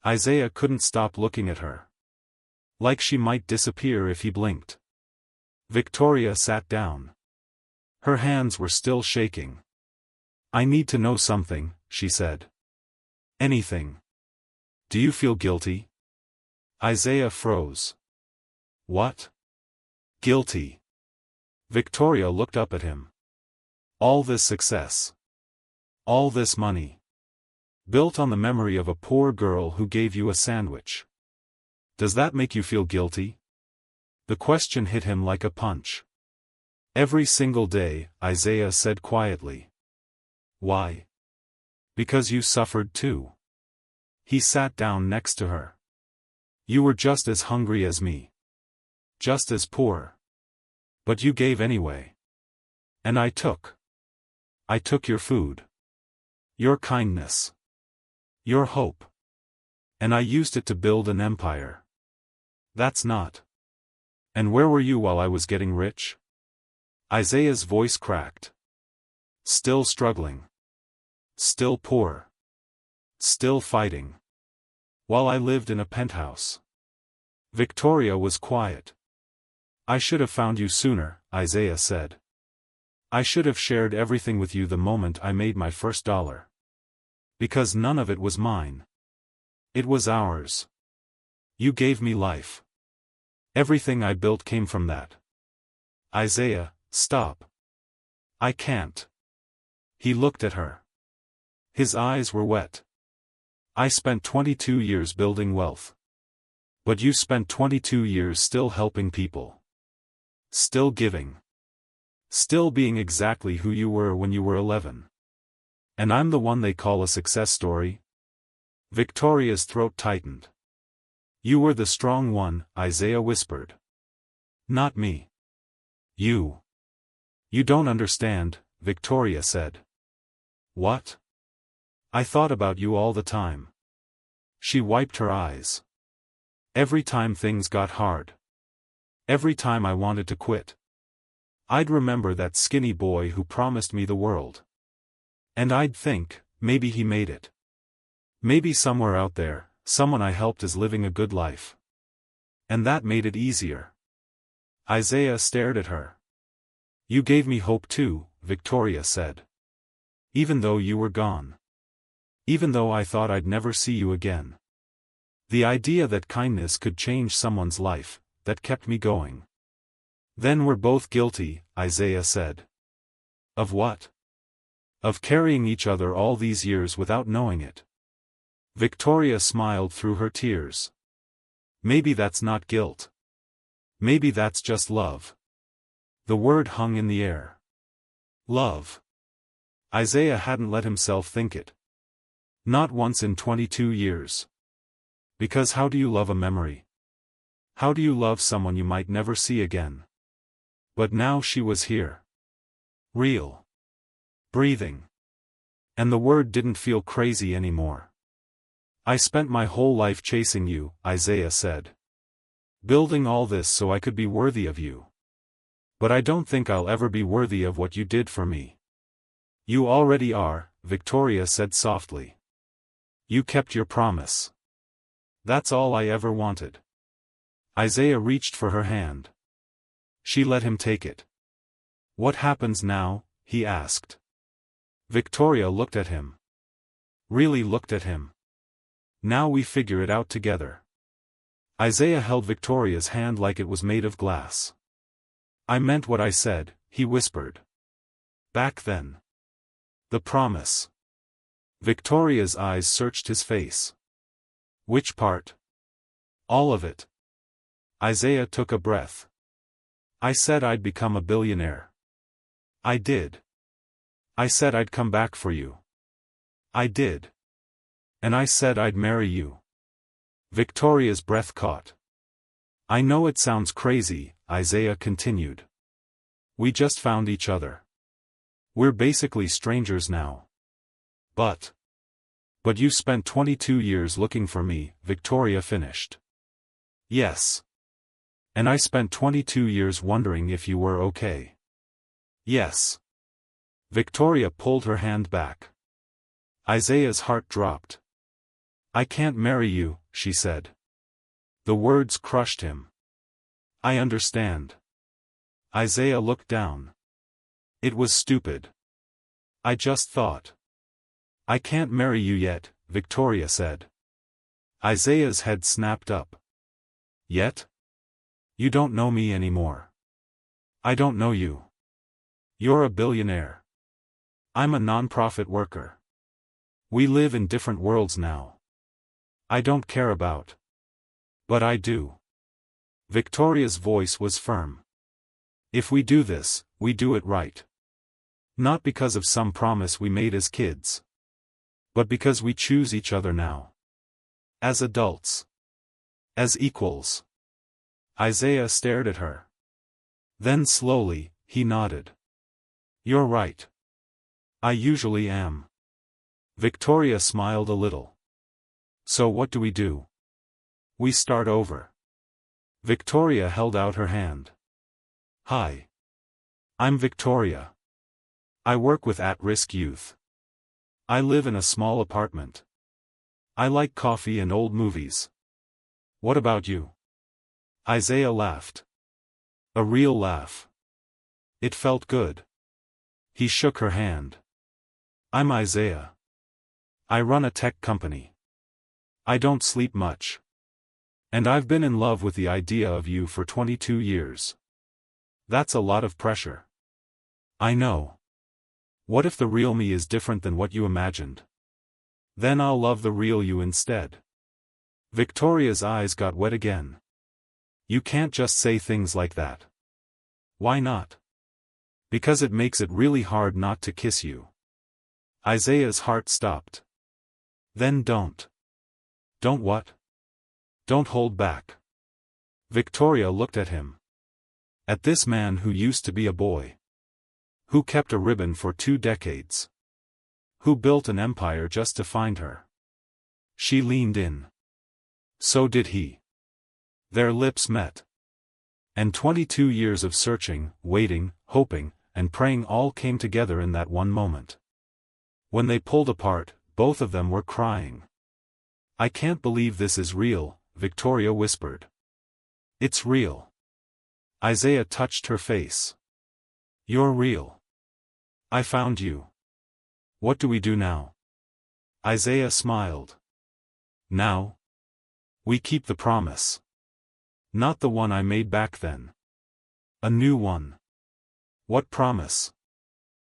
Isaiah couldn't stop looking at her. Like she might disappear if he blinked. Victoria sat down. Her hands were still shaking. I need to know something, she said. Anything. Do you feel guilty? Isaiah froze. What? Guilty. Victoria looked up at him. All this success. All this money. Built on the memory of a poor girl who gave you a sandwich. Does that make you feel guilty? The question hit him like a punch. Every single day, Isaiah said quietly. Why? Because you suffered too. He sat down next to her. You were just as hungry as me. Just as poor. But you gave anyway. And I took. I took your food. Your kindness. Your hope. And I used it to build an empire. That's not. And where were you while I was getting rich? Isaiah's voice cracked. Still struggling. Still poor. Still fighting. While I lived in a penthouse. Victoria was quiet. I should have found you sooner, Isaiah said. I should have shared everything with you the moment I made my first dollar. Because none of it was mine. It was ours. You gave me life. Everything I built came from that. Isaiah, stop. I can't. He looked at her. His eyes were wet. I spent 22 years building wealth. But you spent 22 years still helping people. Still giving. Still being exactly who you were when you were 11. And I'm the one they call a success story? Victoria's throat tightened. You were the strong one, Isaiah whispered. Not me. You. You don't understand, Victoria said. What? I thought about you all the time. She wiped her eyes. Every time things got hard. Every time I wanted to quit. I'd remember that skinny boy who promised me the world. And I'd think, maybe he made it. Maybe somewhere out there, someone I helped is living a good life. And that made it easier. Isaiah stared at her. You gave me hope too, Victoria said. Even though you were gone. Even though I thought I'd never see you again. The idea that kindness could change someone's life, that kept me going. Then we're both guilty, Isaiah said. Of what? Of carrying each other all these years without knowing it. Victoria smiled through her tears. Maybe that's not guilt. Maybe that's just love. The word hung in the air. Love. Isaiah hadn't let himself think it. Not once in 22 years. Because how do you love a memory? How do you love someone you might never see again? But now she was here. Real. Breathing. And the word didn't feel crazy anymore. I spent my whole life chasing you, Isaiah said. Building all this so I could be worthy of you. But I don't think I'll ever be worthy of what you did for me. You already are, Victoria said softly. You kept your promise. That's all I ever wanted. Isaiah reached for her hand. She let him take it. What happens now? He asked. Victoria looked at him. Really looked at him. Now we figure it out together. Isaiah held Victoria's hand like it was made of glass. I meant what I said, he whispered. Back then. The promise. Victoria's eyes searched his face. Which part? All of it. Isaiah took a breath. I said I'd become a billionaire. I did. I said I'd come back for you. I did. And I said I'd marry you. Victoria's breath caught. I know it sounds crazy, Isaiah continued. We just found each other. We're basically strangers now. But you spent 22 years looking for me, Victoria finished. Yes. And I spent 22 years wondering if you were okay. Yes. Victoria pulled her hand back. Isaiah's heart dropped. I can't marry you, she said. The words crushed him. I understand. Isaiah looked down. It was stupid. I just thought. I can't marry you yet, Victoria said. Isaiah's head snapped up. Yet? You don't know me anymore. I don't know you. You're a billionaire. I'm a non-profit worker. We live in different worlds now. I don't care about. But I do. Victoria's voice was firm. If we do this, we do it right. Not because of some promise we made as kids. But because we choose each other now. As adults. As equals. Isaiah stared at her. Then slowly, he nodded. You're right. I usually am. Victoria smiled a little. So what do we do? We start over. Victoria held out her hand. Hi. I'm Victoria. I work with at-risk youth. I live in a small apartment. I like coffee and old movies. What about you? Isaiah laughed. A real laugh. It felt good. He shook her hand. I'm Isaiah. I run a tech company. I don't sleep much. And I've been in love with the idea of you for 22 years. That's a lot of pressure. I know. What if the real me is different than what you imagined? Then I'll love the real you instead. Victoria's eyes got wet again. You can't just say things like that. Why not? Because it makes it really hard not to kiss you. Isaiah's heart stopped. Then don't. Don't what? Don't hold back. Victoria looked at him. At this man who used to be a boy. Who kept a ribbon for 2 decades. Who built an empire just to find her. She leaned in. So did he. Their lips met. And 22 years of searching, waiting, hoping, and praying all came together in that one moment. When they pulled apart, both of them were crying. I can't believe this is real, Victoria whispered. It's real. Isaiah touched her face. You're real. I found you. What do we do now? Isaiah smiled. Now? We keep the promise. Not the one I made back then. A new one. What promise?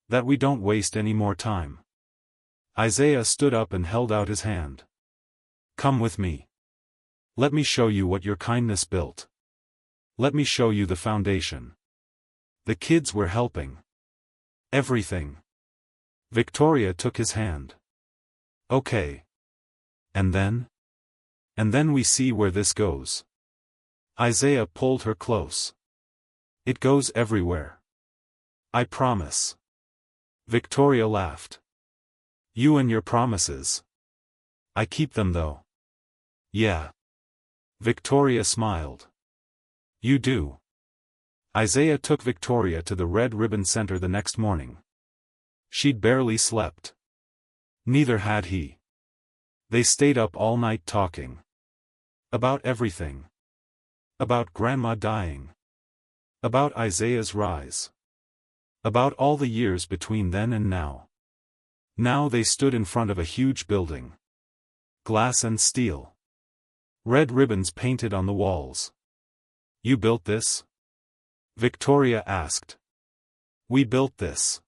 That we don't waste any more time. Isaiah stood up and held out his hand. Come with me. Let me show you what your kindness built. Let me show you the foundation. The kids were helping. Everything. Victoria took his hand. Okay. And then? And then we see where this goes. Isaiah pulled her close. It goes everywhere. I promise. Victoria laughed. You and your promises. I keep them though. Yeah. Victoria smiled. You do. Isaiah took Victoria to the Red Ribbon Center the next morning. She'd barely slept. Neither had he. They stayed up all night talking. About everything. About Grandma dying. About Isaiah's rise. About all the years between then and now. Now they stood in front of a huge building. Glass and steel. Red ribbons painted on the walls. "You built this?" Victoria asked. "We built this."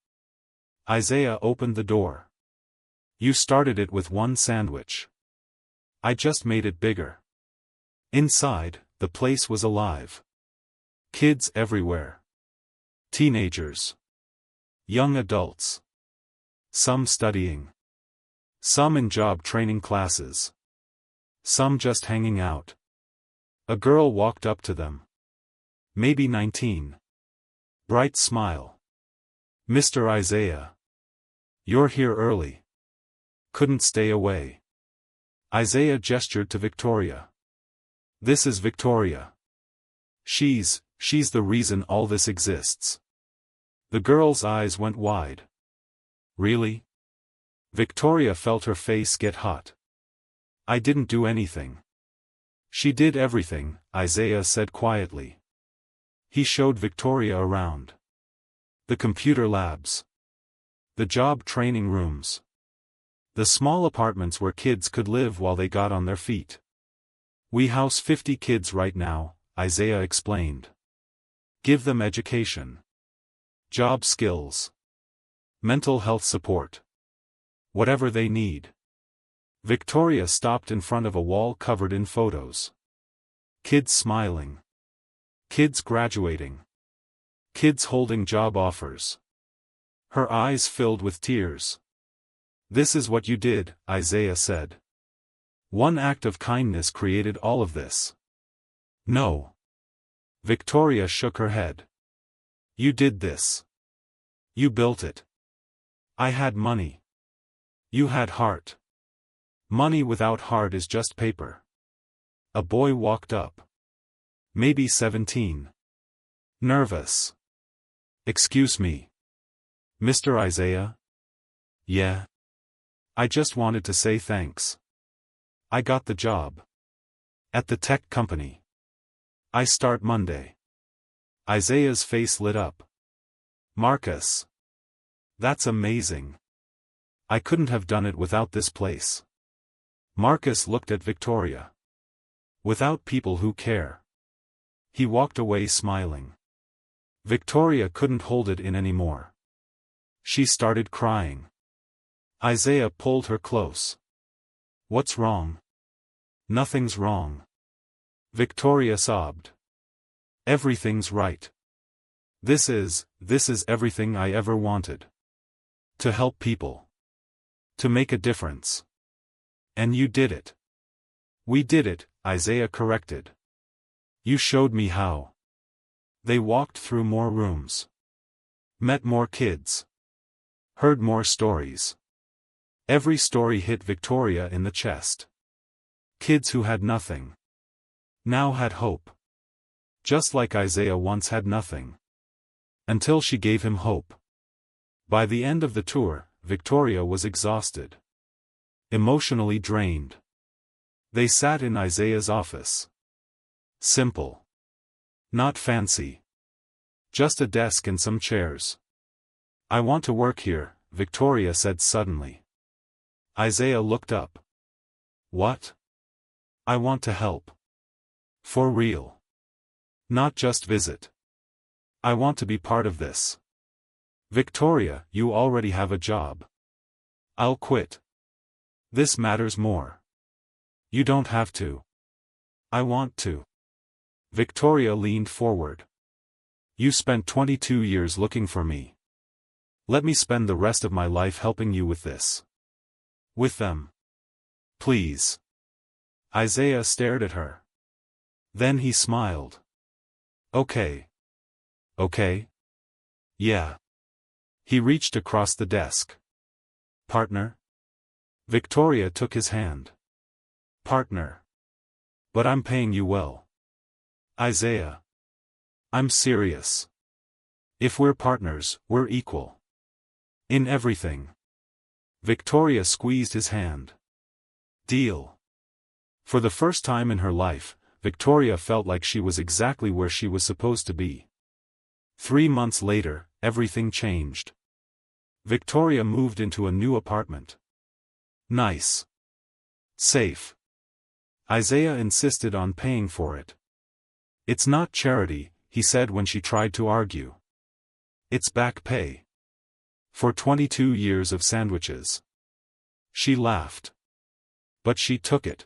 Isaiah opened the door. "You started it with one sandwich. I just made it bigger." Inside, the place was alive. Kids everywhere. Teenagers. Young adults. Some studying. Some in job training classes. Some just hanging out. A girl walked up to them. Maybe 19. Bright smile. "Mr. Isaiah. You're here early. Couldn't stay away." Isaiah gestured to Victoria. "This is Victoria. She's the reason all this exists." The girl's eyes went wide. "Really?" Victoria felt her face get hot. "I didn't do anything." "She did everything," Isaiah said quietly. He showed Victoria around. The computer labs. The job training rooms. The small apartments where kids could live while they got on their feet. "We house 50 kids right now," Isaiah explained. "Give them education. Job skills. Mental health support. Whatever they need." Victoria stopped in front of a wall covered in photos. Kids smiling. Kids graduating. Kids holding job offers. Her eyes filled with tears. "This is what you did," Isaiah said. "One act of kindness created all of this." "No." Victoria shook her head. "You did this. You built it. I had money. You had heart. Money without heart is just paper." A boy walked up. Maybe 17. Nervous. "Excuse me. Mr. Isaiah?" "Yeah. I just wanted to say thanks. I got the job. At the tech company. I start Monday." Isaiah's face lit up. "Marcus. That's amazing. I couldn't have done it without this place." Marcus looked at Victoria. "Without people who care." He walked away smiling. Victoria couldn't hold it in anymore. She started crying. Isaiah pulled her close. "What's wrong?" "Nothing's wrong." Victoria sobbed. "Everything's right. This is everything I ever wanted. To help people. To make a difference. And you did it." "We did it," Isaiah corrected. "You showed me how." They walked through more rooms. Met more kids. Heard more stories. Every story hit Victoria in the chest. Kids who had nothing. Now had hope. Just like Isaiah once had nothing. Until she gave him hope. By the end of the tour, Victoria was exhausted. Emotionally drained. They sat in Isaiah's office. Simple. Not fancy. Just a desk and some chairs. "I want to work here," Victoria said suddenly. Isaiah looked up. "What?" "I want to help. For real. Not just visit. I want to be part of this." "Victoria, you already have a job." "I'll quit. This matters more." "You don't have to." "I want to." Victoria leaned forward. "You spent 22 years looking for me. Let me spend the rest of my life helping you with this. With them. Please." Isaiah stared at her. Then he smiled. "Okay. Okay? Yeah." He reached across the desk. "Partner?" Victoria took his hand. "Partner. But I'm paying you well." "Isaiah. I'm serious. If we're partners, we're equal. In everything." Victoria squeezed his hand. Deal. For the first time in her life, Victoria felt like she was exactly where she was supposed to be. 3 months later, everything changed. Victoria moved into a new apartment. Nice. Safe. Isaiah insisted on paying for it. It's not charity, he said when she tried to argue. It's back pay. For 22 years of sandwiches. She laughed. But she took it.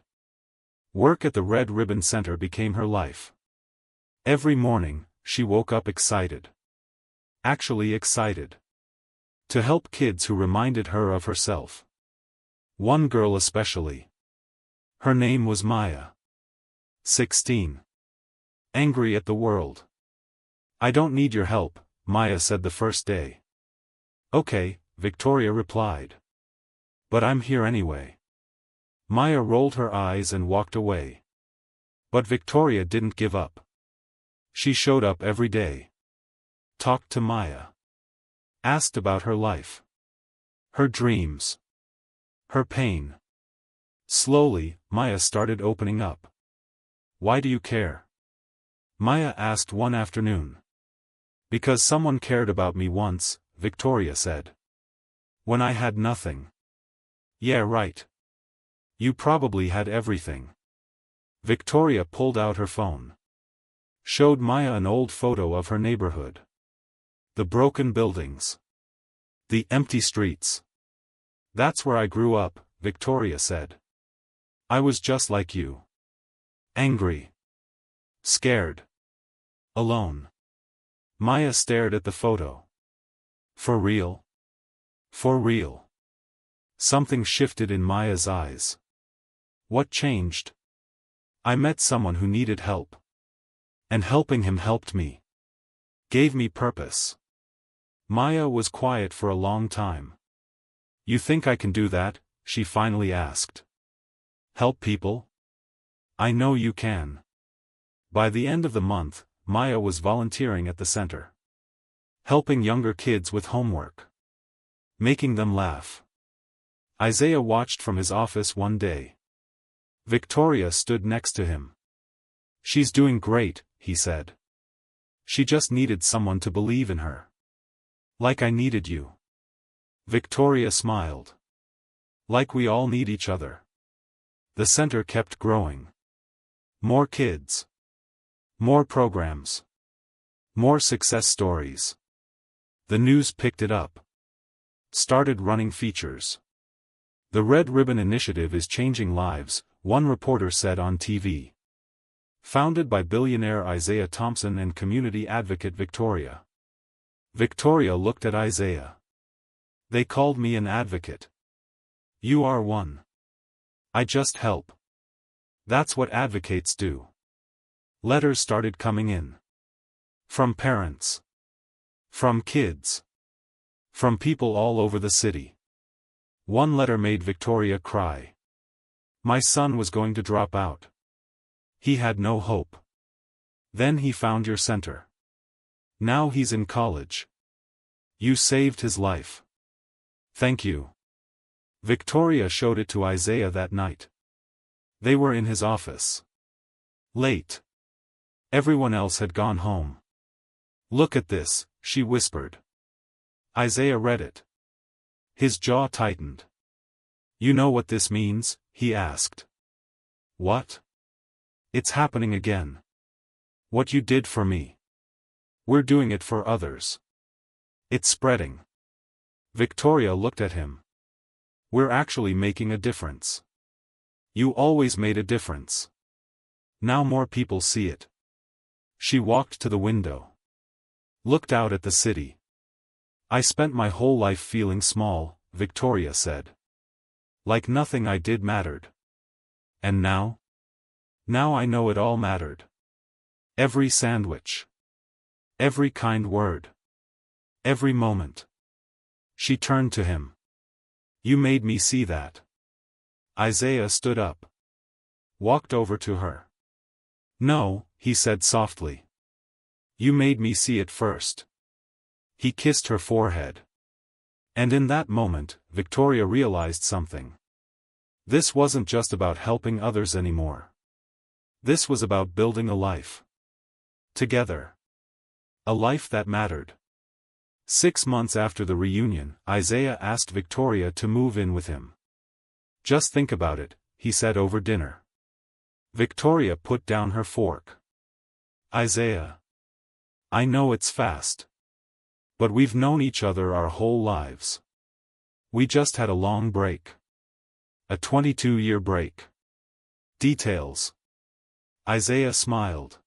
Work at the Red Ribbon Center became her life. Every morning, she woke up excited. Actually excited. To help kids who reminded her of herself. One girl especially. Her name was Maya. 16. Angry at the world. I don't need your help, Maya said the first day. Okay, Victoria replied. But I'm here anyway. Maya rolled her eyes and walked away. But Victoria didn't give up. She showed up every day. Talked to Maya. Asked about her life. Her dreams. Her pain. Slowly, Maya started opening up. Why do you care? Maya asked one afternoon. Because someone cared about me once, Victoria said. When I had nothing. Yeah, right. You probably had everything. Victoria pulled out her phone. Showed Maya an old photo of her neighborhood. The broken buildings. The empty streets. That's where I grew up, Victoria said. I was just like you. Angry. Scared. Alone. Maya stared at the photo. For real? For real. Something shifted in Maya's eyes. What changed? I met someone who needed help. And helping him helped me. Gave me purpose. Maya was quiet for a long time. You think I can do that? She finally asked. Help people? I know you can. By the end of the month, Maya was volunteering at the center. Helping younger kids with homework. Making them laugh. Isaiah watched from his office one day. Victoria stood next to him. She's doing great, he said. She just needed someone to believe in her. Like I needed you. Victoria smiled. Like we all need each other. The center kept growing. More kids. More programs. More success stories. The news picked it up. Started running features. The Red Ribbon Initiative is changing lives, one reporter said on TV. Founded by billionaire Isaiah Thompson and community advocate Victoria. Victoria looked at Isaiah. They called me an advocate. You are one. I just help. That's what advocates do. Letters started coming in. From parents. From kids. From people all over the city. One letter made Victoria cry. My son was going to drop out. He had no hope. Then he found your center. Now he's in college. You saved his life. Thank you. Victoria showed it to Isaiah that night. They were in his office. Late. Everyone else had gone home. Look at this, she whispered. Isaiah read it. His jaw tightened. You know what this means? He asked. What? It's happening again. What you did for me. We're doing it for others. It's spreading. Victoria looked at him. We're actually making a difference. You always made a difference. Now more people see it. She walked to the window. Looked out at the city. I spent my whole life feeling small, Victoria said. Like nothing I did mattered. And now? Now I know it all mattered. Every sandwich. Every kind word. Every moment. She turned to him. You made me see that. Isaiah stood up. Walked over to her. No, he said softly. You made me see it first. He kissed her forehead. And in that moment, Victoria realized something. This wasn't just about helping others anymore. This was about building a life. Together. A life that mattered. 6 months after the reunion, Isaiah asked Victoria to move in with him. Just think about it, he said over dinner. Victoria put down her fork. Isaiah. I know it's fast. But we've known each other our whole lives. We just had a long break. A 22-year break. Details. Isaiah smiled.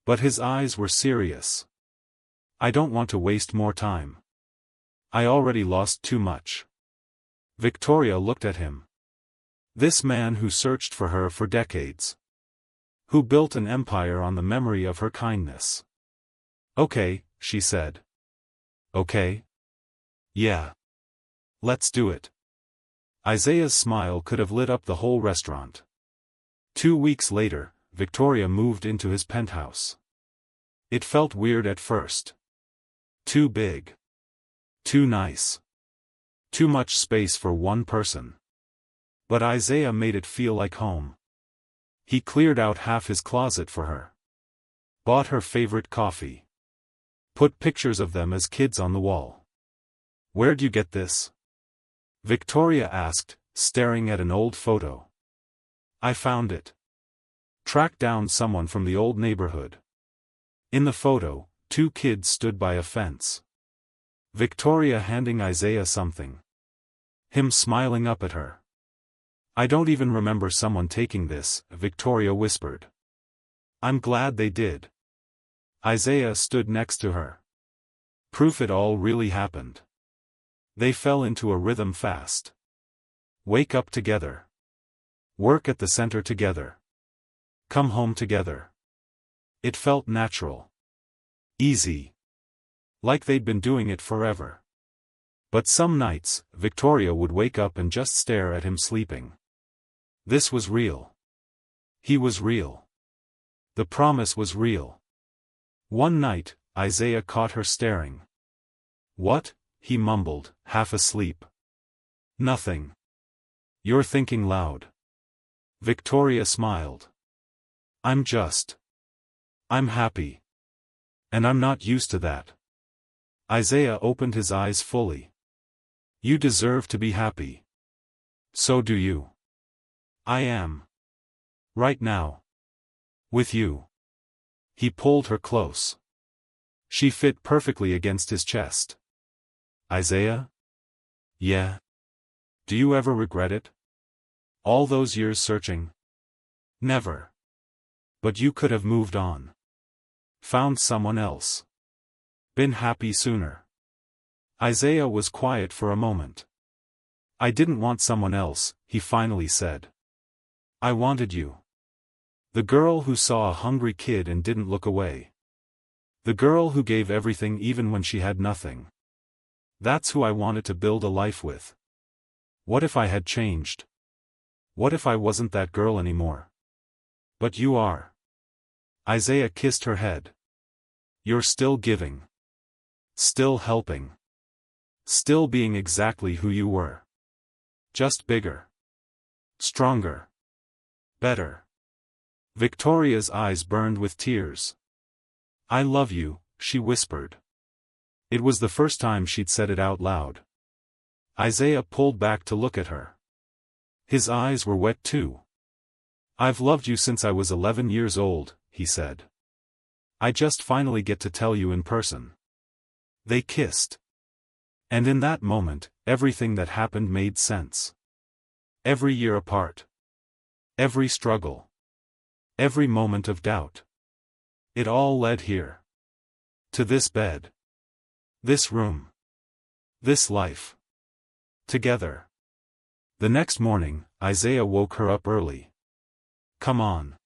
But his eyes were serious. I don't want to waste more time. I already lost too much. Victoria looked at him. This man who searched for her for decades. Who built an empire on the memory of her kindness. Okay, she said. Okay? Yeah. Let's do it. Isaiah's smile could have lit up the whole restaurant. 2 weeks later, Victoria moved into his penthouse. It felt weird at first. Too big. Too nice. Too much space for one person. But Isaiah made it feel like home. He cleared out half his closet for her. Bought her favorite coffee. Put pictures of them as kids on the wall. Where'd you get this? Victoria asked, staring at an old photo. I found it. Tracked down someone from the old neighborhood. In the photo, 2 kids stood by a fence. Victoria handing Isaiah something. Him smiling up at her. I don't even remember someone taking this, Victoria whispered. I'm glad they did. Isaiah stood next to her. Proof it all really happened. They fell into a rhythm fast. Wake up together. Work at the center together. Come home together. It felt natural. Easy. Like they'd been doing it forever. But some nights, Victoria would wake up and just stare at him sleeping. This was real. He was real. The promise was real. One night, Isaiah caught her staring. What? He mumbled, half asleep. Nothing. You're thinking loud. Victoria smiled. I'm happy. And I'm not used to that. Isaiah opened his eyes fully. You deserve to be happy. So do you. I am. Right now. With you. He pulled her close. She fit perfectly against his chest. Isaiah? Yeah. Do you ever regret it? All those years searching? Never. But you could have moved on. Found someone else. Been happy sooner. Isaiah was quiet for a moment. I didn't want someone else, he finally said. I wanted you. The girl who saw a hungry kid and didn't look away. The girl who gave everything even when she had nothing. That's who I wanted to build a life with. What if I had changed? What if I wasn't that girl anymore? But you are. Isaiah kissed her head. You're still giving. Still helping. Still being exactly who you were. Just bigger. Stronger. Better. Victoria's eyes burned with tears. I love you, she whispered. It was the first time she'd said it out loud. Isaiah pulled back to look at her. His eyes were wet too. I've loved you since I was 11 years old, he said. I just finally get to tell you in person. They kissed. And in that moment, everything that happened made sense. Every year apart. Every struggle. Every moment of doubt. It all led here. To this bed. This room. This life. Together. The next morning, Isaiah woke her up early. Come on.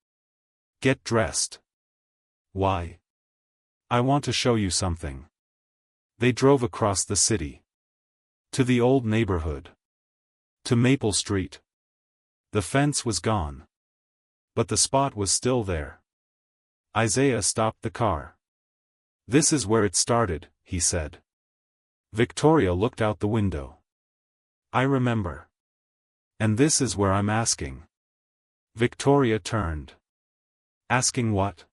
Get dressed. Why? I want to show you something. They drove across the city. To the old neighborhood. To Maple Street. The fence was gone. But the spot was still there. Isaiah stopped the car. This is where it started, he said. Victoria looked out the window. I remember. And this is where I'm asking. Victoria turned. Asking what?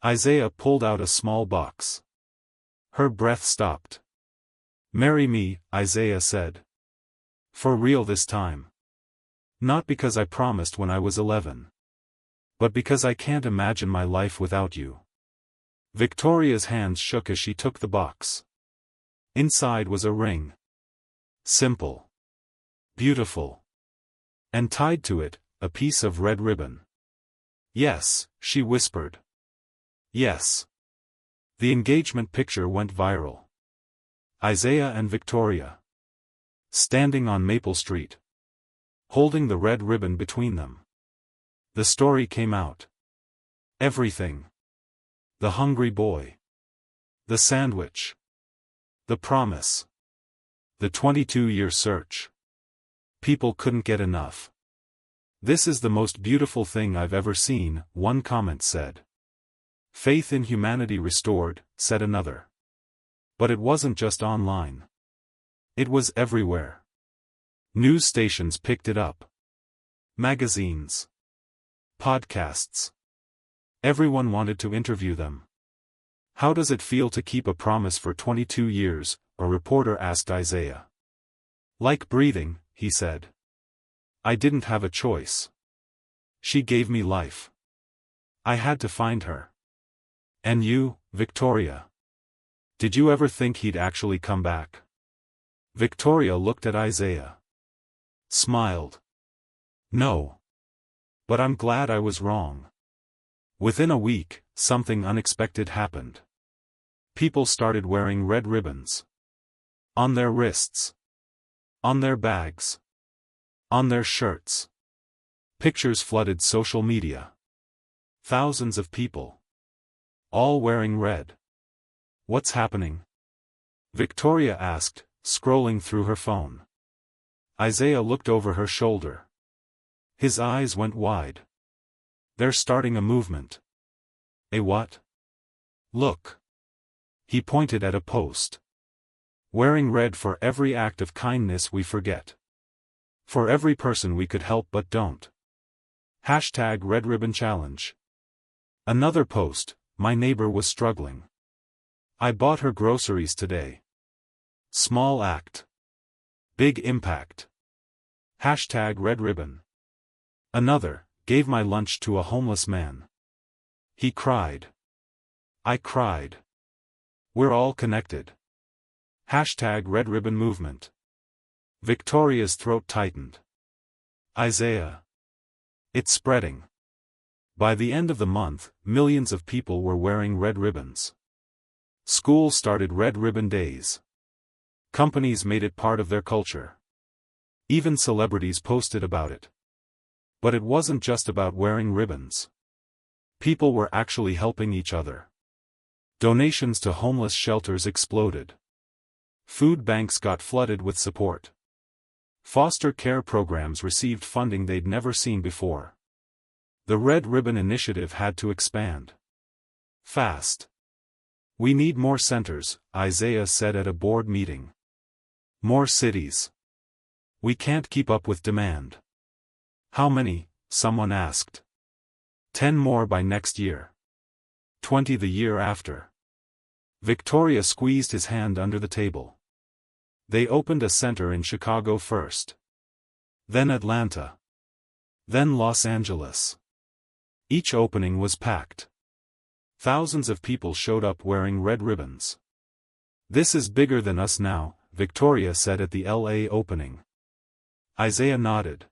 Isaiah pulled out a small box. Her breath stopped. Marry me, Isaiah said. For real this time. Not because I promised when I was 11. But because I can't imagine my life without you. Victoria's hands shook as she took the box. Inside was a ring. Simple. Beautiful. And tied to it, a piece of red ribbon. Yes, she whispered. Yes. The engagement picture went viral. Isaiah and Victoria. Standing on Maple Street. Holding the red ribbon between them. The story came out. Everything. The hungry boy. The sandwich. The promise. The 22-year search. People couldn't get enough. This is the most beautiful thing I've ever seen, one comment said. Faith in humanity restored, said another. But it wasn't just online. It was everywhere. News stations picked it up. Magazines. Podcasts. Everyone wanted to interview them. How does it feel to keep a promise for 22 years, a reporter asked Isaiah. Like breathing, he said. I didn't have a choice. She gave me life. I had to find her. And you, Victoria? Did you ever think he'd actually come back? Victoria looked at Isaiah. Smiled. No. But I'm glad I was wrong. Within a week, something unexpected happened. People started wearing red ribbons. On their wrists. On their bags. On their shirts. Pictures flooded social media. Thousands of people. All wearing red. What's happening? Victoria asked, scrolling through her phone. Isaiah looked over her shoulder. His eyes went wide. They're starting a movement. A what? Look. He pointed at a post. Wearing red for every act of kindness we forget. For every person we could help but don't. Hashtag Red Ribbon Challenge. Another post, my neighbor was struggling. I bought her groceries today. Small act. Big impact. Hashtag Red Ribbon. Another, gave my lunch to a homeless man. He cried. I cried. We're all connected. Hashtag Red Ribbon Movement. Victoria's throat tightened. Isaiah. It's spreading. By the end of the month, millions of people were wearing red ribbons. Schools started Red Ribbon Days. Companies made it part of their culture. Even celebrities posted about it. But it wasn't just about wearing ribbons. People were actually helping each other. Donations to homeless shelters exploded. Food banks got flooded with support. Foster care programs received funding they'd never seen before. The Red Ribbon Initiative had to expand. Fast. We need more centers, Isaiah said at a board meeting. More cities. We can't keep up with demand. How many? Someone asked. 10 more by next year. 20 the year after. Victoria squeezed his hand under the table. They opened a center in Chicago first. Then Atlanta. Then Los Angeles. Each opening was packed. Thousands of people showed up wearing red ribbons. This is bigger than us now, Victoria said at the LA opening. Isaiah nodded.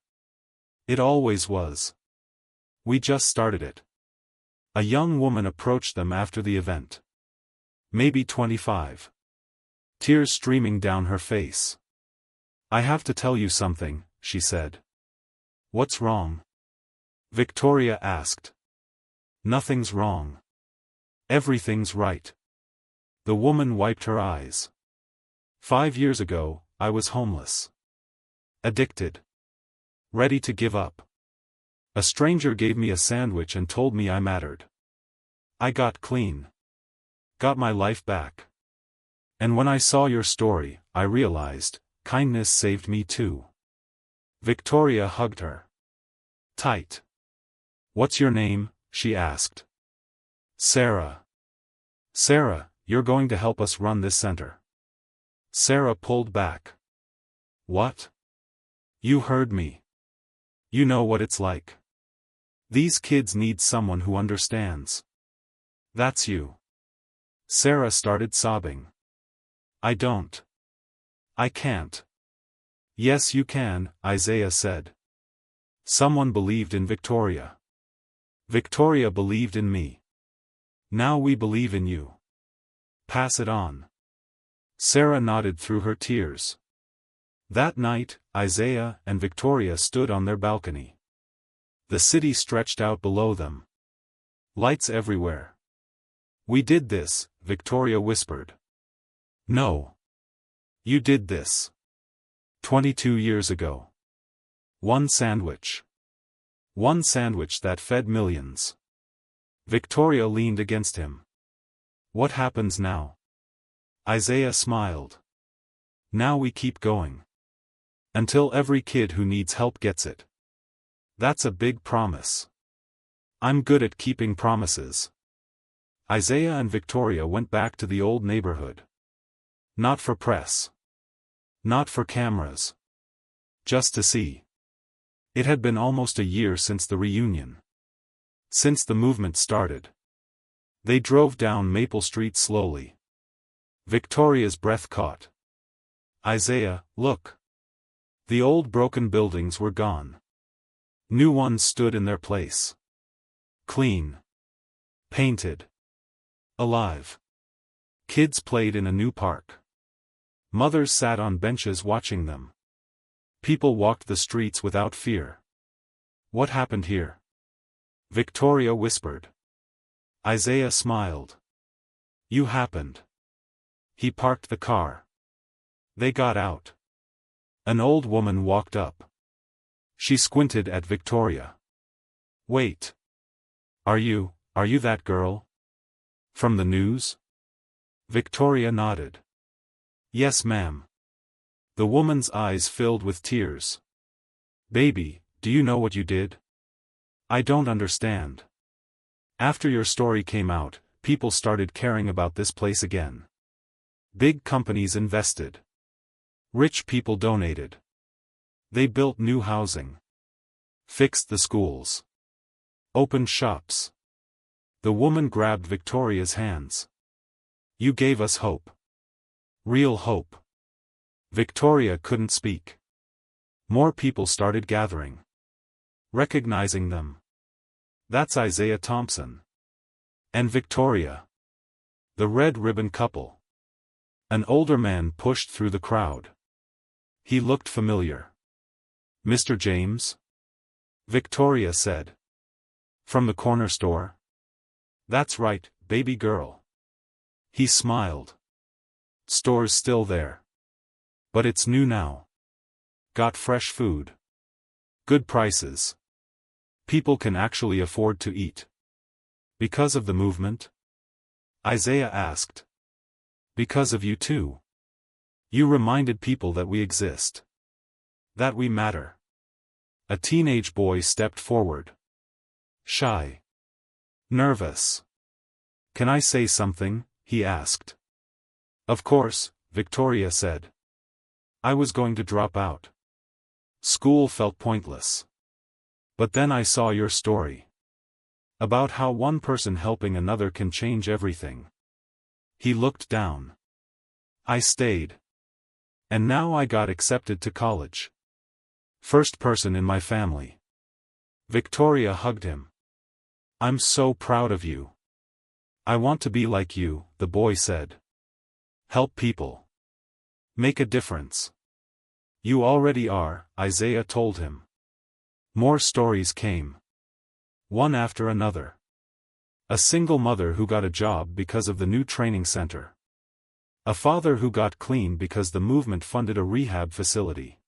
It always was. We just started it. A young woman approached them after the event. Maybe 25. Tears streaming down her face. I have to tell you something, she said. What's wrong? Victoria asked. Nothing's wrong. Everything's right. The woman wiped her eyes. 5 years ago, I was homeless. Addicted. Ready to give up. A stranger gave me a sandwich and told me I mattered. I got clean. Got my life back. And when I saw your story, I realized, kindness saved me too. Victoria hugged her tight. "What's your name?" she asked. "Sarah." "Sarah, you're going to help us run this center." Sarah pulled back. "What? You heard me. You know what it's like. These kids need someone who understands. That's you." Sarah started sobbing. "I don't. I can't." "Yes you can," Isaiah said. "Someone believed in Victoria. Victoria believed in me. Now we believe in you. Pass it on." Sarah nodded through her tears. That night, Isaiah and Victoria stood on their balcony. The city stretched out below them. Lights everywhere. "We did this," Victoria whispered. "No. You did this. 22 years ago. One sandwich. One sandwich that fed millions." Victoria leaned against him. "What happens now?" Isaiah smiled. "Now we keep going. Until every kid who needs help gets it. That's a big promise. I'm good at keeping promises." Isaiah and Victoria went back to the old neighborhood. Not for press. Not for cameras. Just to see. It had been almost a year since the reunion. Since the movement started. They drove down Maple Street slowly. Victoria's breath caught. "Isaiah, look." The old broken buildings were gone. New ones stood in their place. Clean. Painted. Alive. Kids played in a new park. Mothers sat on benches watching them. People walked the streets without fear. "What happened here?" Victoria whispered. Isaiah smiled. "You happened." He parked the car. They got out. An old woman walked up. She squinted at Victoria. "Wait. Are you that girl? From the news?" Victoria nodded. "Yes ma'am." The woman's eyes filled with tears. "Baby, do you know what you did? I don't understand. After your story came out, people started caring about this place again. Big companies invested. Rich people donated. They built new housing. Fixed the schools. Opened shops." The woman grabbed Victoria's hands. "You gave us hope. Real hope." Victoria couldn't speak. More people started gathering. Recognizing them. "That's Isaiah Thompson. And Victoria. The red ribbon couple." An older man pushed through the crowd. He looked familiar. "Mr. James?" Victoria said. "From the corner store?" "That's right, baby girl." He smiled. "Store's still there. But it's new now. Got fresh food. Good prices. People can actually afford to eat." "Because of the movement?" Isaiah asked. "Because of you too. You reminded people that we exist. That we matter." A teenage boy stepped forward. Shy. Nervous. "Can I say something?" he asked. "Of course," Victoria said. "I was going to drop out. School felt pointless. But then I saw your story. About how one person helping another can change everything." He looked down. "I stayed. And now I got accepted to college. First person in my family." Victoria hugged him. "I'm so proud of you." "I want to be like you," the boy said. "Help people. Make a difference." "You already are," Isaiah told him. More stories came. One after another. A single mother who got a job because of the new training center. A father who got clean because the movement funded a rehab facility.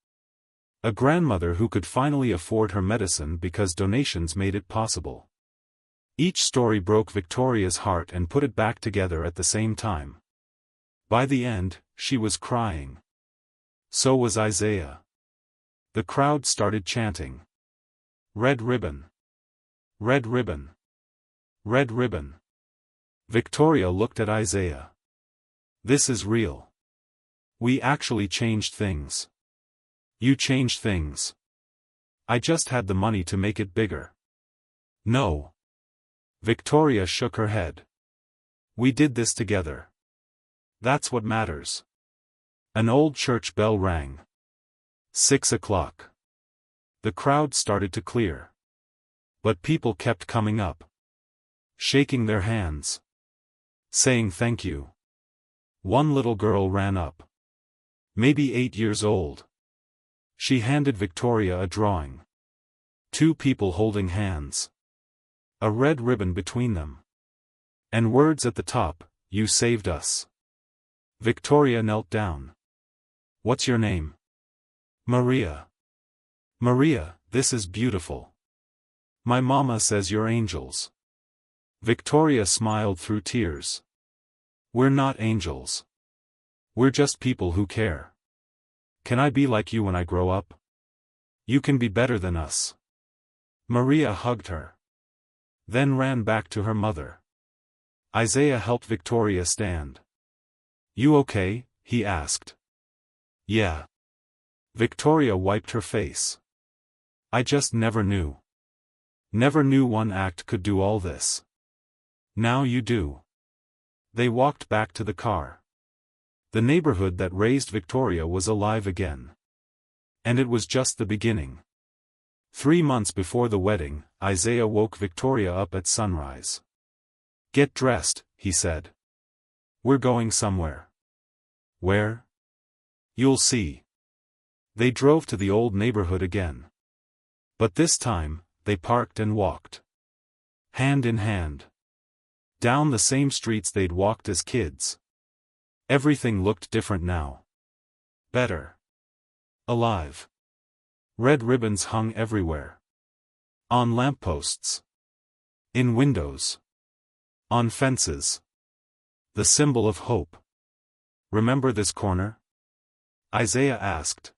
A grandmother who could finally afford her medicine because donations made it possible. Each story broke Victoria's heart and put it back together at the same time. By the end, she was crying. So was Isaiah. The crowd started chanting. Red ribbon. Red ribbon. Red ribbon. Victoria looked at Isaiah. This is real. We actually changed things. You changed things. I just had the money to make it bigger. No. Victoria shook her head. We did this together. That's what matters. An old church bell rang. 6 o'clock. The crowd started to clear. But people kept coming up. Shaking their hands. Saying thank you. One little girl ran up. Maybe 8 years old. She handed Victoria a drawing. 2 people holding hands. A red ribbon between them. And words at the top, "You saved us." Victoria knelt down. What's your name? Maria. Maria, this is beautiful. My mama says you're angels. Victoria smiled through tears. We're not angels. We're just people who care. Can I be like you when I grow up? You can be better than us. Maria hugged her. Then ran back to her mother. Isaiah helped Victoria stand. You okay? He asked. Yeah. Victoria wiped her face. I just never knew. Never knew one act could do all this. Now you do. They walked back to the car. The neighborhood that raised Victoria was alive again. And it was just the beginning. 3 months before the wedding, Isaiah woke Victoria up at sunrise. Get dressed, he said. We're going somewhere. Where? You'll see. They drove to the old neighborhood again. But this time, they parked and walked. Hand in hand. Down the same streets they'd walked as kids. Everything looked different now. Better. Alive. Red ribbons hung everywhere. On lampposts. In windows. On fences. The symbol of hope. Remember this corner? Isaiah asked.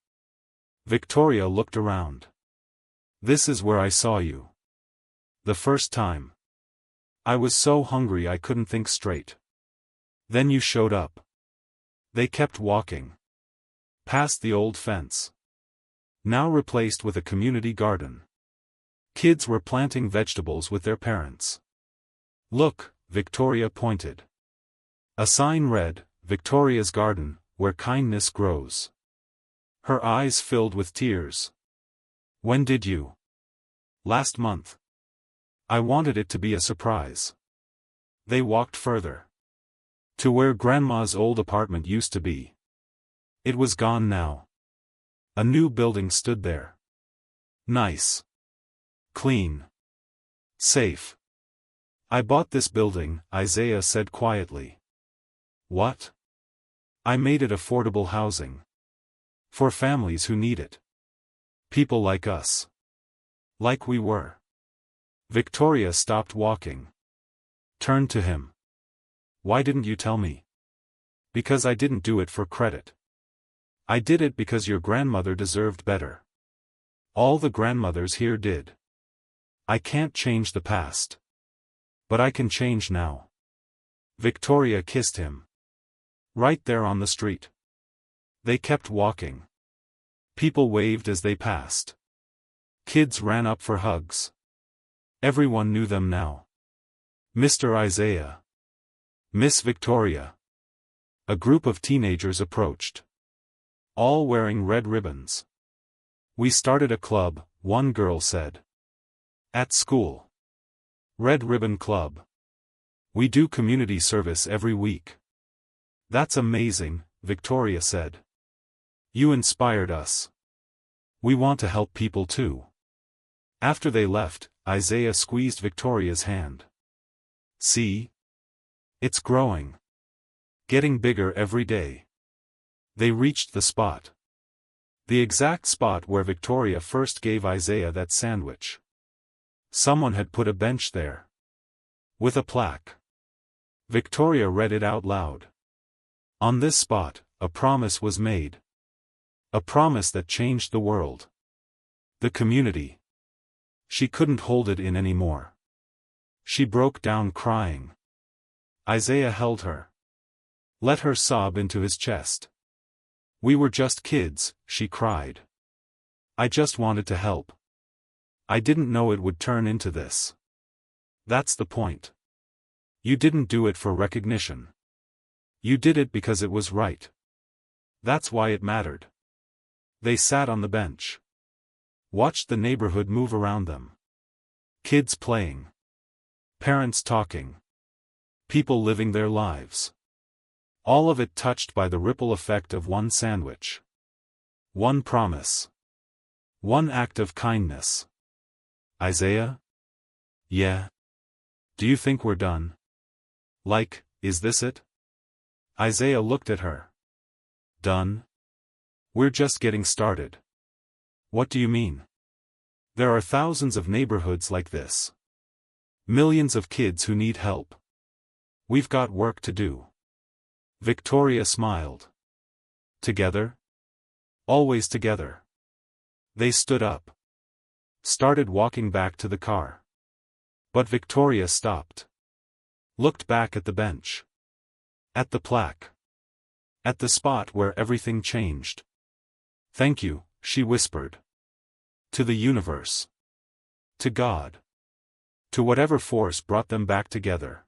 Victoria looked around. This is where I saw you. The first time. I was so hungry I couldn't think straight. Then you showed up. They kept walking. Past the old fence. Now replaced with a community garden. Kids were planting vegetables with their parents. Look, Victoria pointed. A sign read, Victoria's Garden, where kindness grows. Her eyes filled with tears. When did you? Last month. I wanted it to be a surprise. They walked further. To where Grandma's old apartment used to be. It was gone now. A new building stood there. Nice. Clean. Safe. I bought this building, Isaiah said quietly. What? I made it affordable housing. For families who need it. People like us. Like we were. Victoria stopped walking. Turned to him. Why didn't you tell me? Because I didn't do it for credit. I did it because your grandmother deserved better. All the grandmothers here did. I can't change the past. But I can change now. Victoria kissed him. Right there on the street. They kept walking. People waved as they passed. Kids ran up for hugs. Everyone knew them now. Mr. Isaiah. Miss Victoria. A group of teenagers approached. All wearing red ribbons. We started a club, one girl said. At school. Red Ribbon Club. We do community service every week. That's amazing, Victoria said. You inspired us. We want to help people too. After they left, Isaiah squeezed Victoria's hand. See? It's growing. Getting bigger every day. They reached the spot. The exact spot where Victoria first gave Isaiah that sandwich. Someone had put a bench there. With a plaque. Victoria read it out loud. On this spot, a promise was made. A promise that changed the world. The community. She couldn't hold it in anymore. She broke down crying. Isaiah held her. Let her sob into his chest. We were just kids, she cried. I just wanted to help. I didn't know it would turn into this. That's the point. You didn't do it for recognition. You did it because it was right. That's why it mattered. They sat on the bench. Watched the neighborhood move around them. Kids playing. Parents talking. People living their lives. All of it touched by the ripple effect of one sandwich. One promise. One act of kindness. Isaiah? Yeah. Do you think we're done? Like, is this it? Isaiah looked at her. Done? We're just getting started. What do you mean? There are thousands of neighborhoods like this. Millions of kids who need help. We've got work to do. Victoria smiled. Together? Always together. They stood up. Started walking back to the car. But Victoria stopped. Looked back at the bench. At the plaque. At the spot where everything changed. Thank you, she whispered. To the universe. To God. To whatever force brought them back together.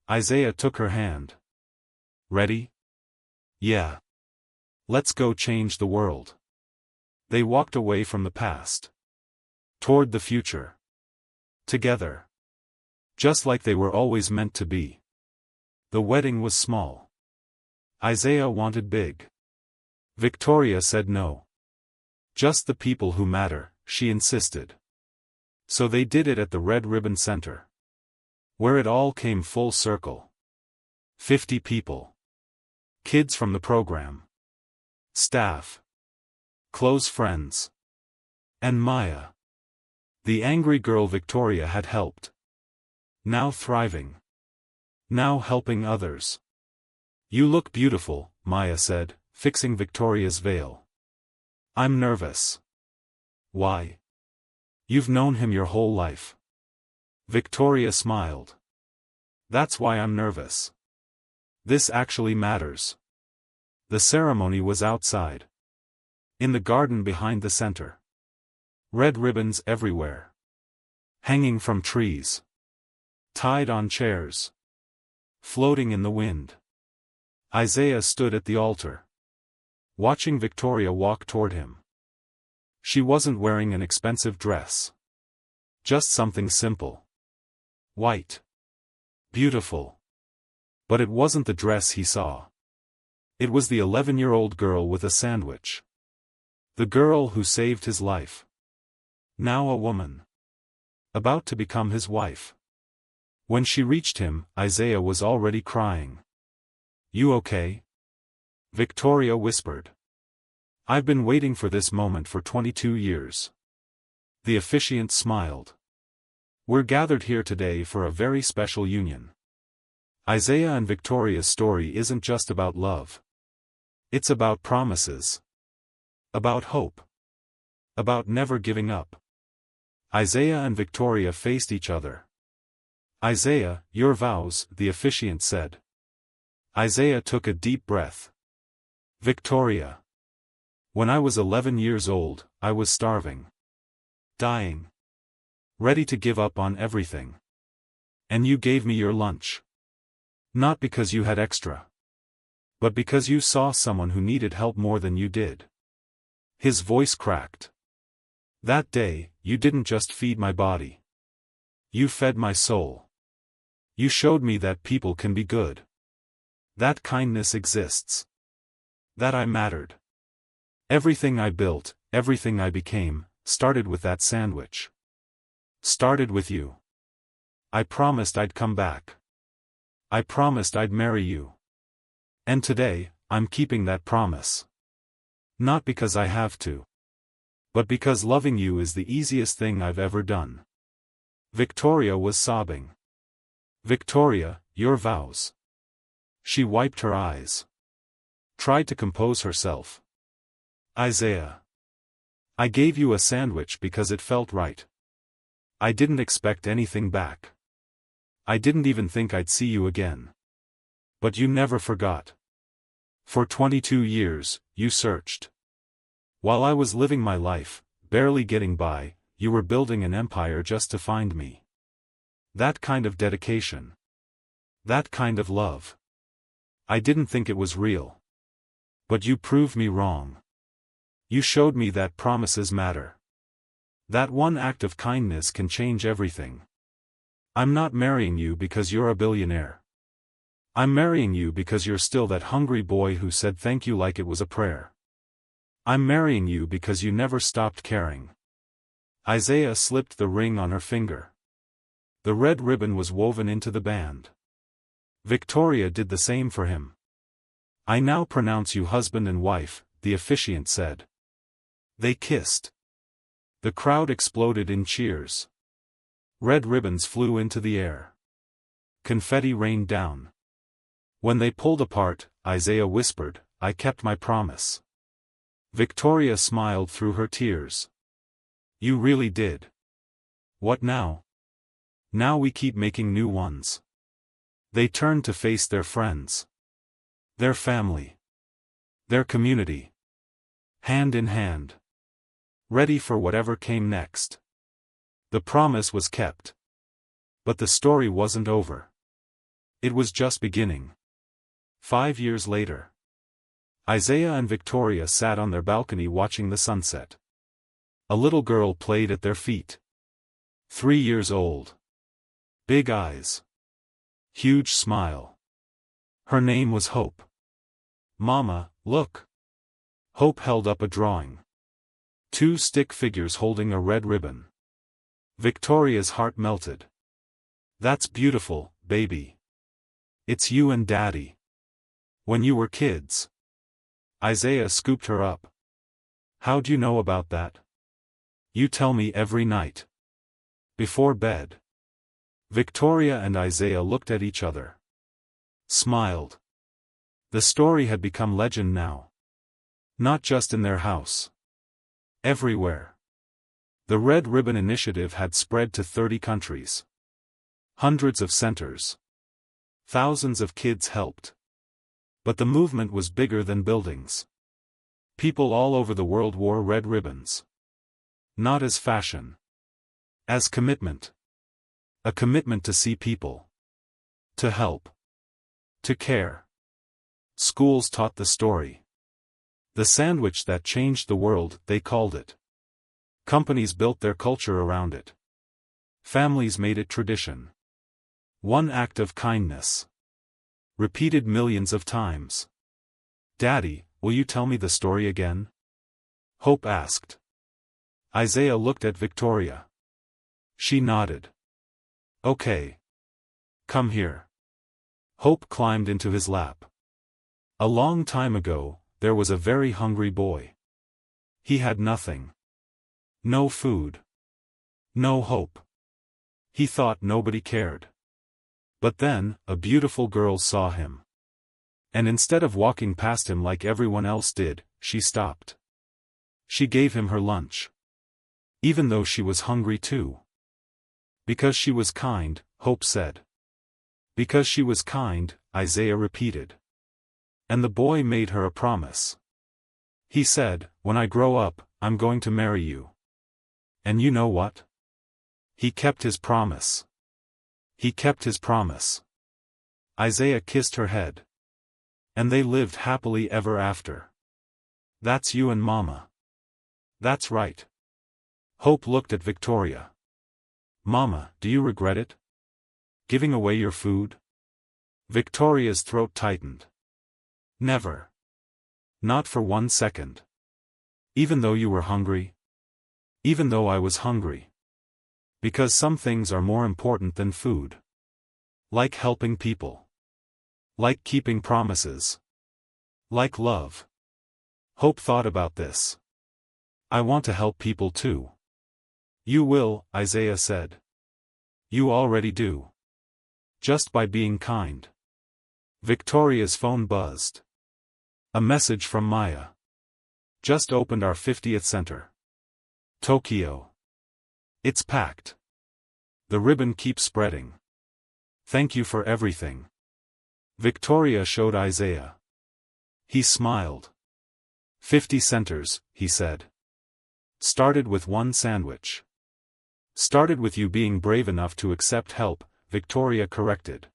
Isaiah took her hand. Ready? Yeah. Let's go change the world. They walked away from the past. Toward the future. Together. Just like they were always meant to be. The wedding was small. Isaiah wanted big. Victoria said no. Just the people who matter, she insisted. So they did it at the Red Ribbon Center. Where it all came full circle. 50 people. Kids from the program. Staff. Close friends. And Maya. The angry girl Victoria had helped. Now thriving. Now helping others. You look beautiful, Maya said, fixing Victoria's veil. I'm nervous. Why? You've known him your whole life. Victoria smiled. That's why I'm nervous. This actually matters. The ceremony was outside. In the garden behind the center. Red ribbons everywhere. Hanging from trees. Tied on chairs. Floating in the wind. Isaiah stood at the altar. Watching Victoria walk toward him. She wasn't wearing an expensive dress. Just something simple. White. Beautiful. But it wasn't the dress he saw. It was the 11-year-old girl with a sandwich. The girl who saved his life. Now a woman. About to become his wife. When she reached him, Isaiah was already crying. You okay? Victoria whispered. I've been waiting for this moment for 22 years. The officiant smiled. We're gathered here today for a very special union. Isaiah and Victoria's story isn't just about love. It's about promises. About hope. About never giving up. Isaiah and Victoria faced each other. Isaiah, your vows, the officiant said. Isaiah took a deep breath. Victoria. When I was 11 years old, I was starving. Dying. Ready to give up on everything. And you gave me your lunch. Not because you had extra. But because you saw someone who needed help more than you did. His voice cracked. That day, you didn't just feed my body. You fed my soul. You showed me that people can be good. That kindness exists. That I mattered. Everything I built, everything I became, started with that sandwich. Started with you. I promised I'd come back. I promised I'd marry you. And today, I'm keeping that promise. Not because I have to. But because loving you is the easiest thing I've ever done. Victoria was sobbing. Victoria, your vows. She wiped her eyes. Tried to compose herself. Isaiah. I gave you a sandwich because it felt right. I didn't expect anything back. I didn't even think I'd see you again. But you never forgot. For 22 years, you searched. While I was living my life, barely getting by, you were building an empire just to find me. That kind of dedication. That kind of love. I didn't think it was real. But you proved me wrong. You showed me that promises matter. That one act of kindness can change everything. I'm not marrying you because you're a billionaire. I'm marrying you because you're still that hungry boy who said thank you like it was a prayer. I'm marrying you because you never stopped caring. Isaiah slipped the ring on her finger. The red ribbon was woven into the band. Victoria did the same for him. I now pronounce you husband and wife, the officiant said. They kissed. The crowd exploded in cheers. Red ribbons flew into the air. Confetti rained down. When they pulled apart, Isaiah whispered, I kept my promise. Victoria smiled through her tears. You really did. What now? Now we keep making new ones. They turned to face their friends. Their family. Their community. Hand in hand. Ready for whatever came next. The promise was kept. But the story wasn't over. It was just beginning. 5 years later. Isaiah and Victoria sat on their balcony watching the sunset. A little girl played at their feet. 3 years old. Big eyes. Huge smile. Her name was Hope. Mama, look. Hope held up a drawing. 2 stick figures holding a red ribbon. Victoria's heart melted. That's beautiful, baby. It's you and Daddy. When you were kids. Isaiah scooped her up. How'd you know about that? You tell me every night. Before bed. Victoria and Isaiah looked at each other. Smiled. The story had become legend now. Not just in their house. Everywhere. The Red Ribbon Initiative had spread to 30 countries. Hundreds of centers. Thousands of kids helped. But the movement was bigger than buildings. People all over the world wore red ribbons. Not as fashion. As commitment. A commitment to see people. To help. To care. Schools taught the story. The sandwich that changed the world, they called it. Companies built their culture around it. Families made it tradition. One act of kindness. Repeated millions of times. Daddy, will you tell me the story again? Hope asked. Isaiah looked at Victoria. She nodded. Okay. Come here. Hope climbed into his lap. A long time ago, there was a very hungry boy. He had nothing. No food. No hope. He thought nobody cared. But then, a beautiful girl saw him. And instead of walking past him like everyone else did, she stopped. She gave him her lunch. Even though she was hungry too. Because she was kind, Hope said. Because she was kind, Isaiah repeated. And the boy made her a promise. He said, when I grow up, I'm going to marry you. And you know what? He kept his promise. He kept his promise. Isaiah kissed her head. And they lived happily ever after. That's you and Mama. That's right. Hope looked at Victoria. Mama, do you regret it? Giving away your food? Victoria's throat tightened. Never. Not for 1 second. Even though you were hungry? Even though I was hungry. Because some things are more important than food. Like helping people. Like keeping promises. Like love. Hope thought about this. I want to help people too. You will, Isaiah said. You already do. Just by being kind. Victoria's phone buzzed. A message from Maya. Just opened our 50th center. Tokyo. It's packed. The ribbon keeps spreading. Thank you for everything. Victoria showed Isaiah. He smiled. 50 centers, he said. Started with one sandwich. Started with you being brave enough to accept help, Victoria corrected.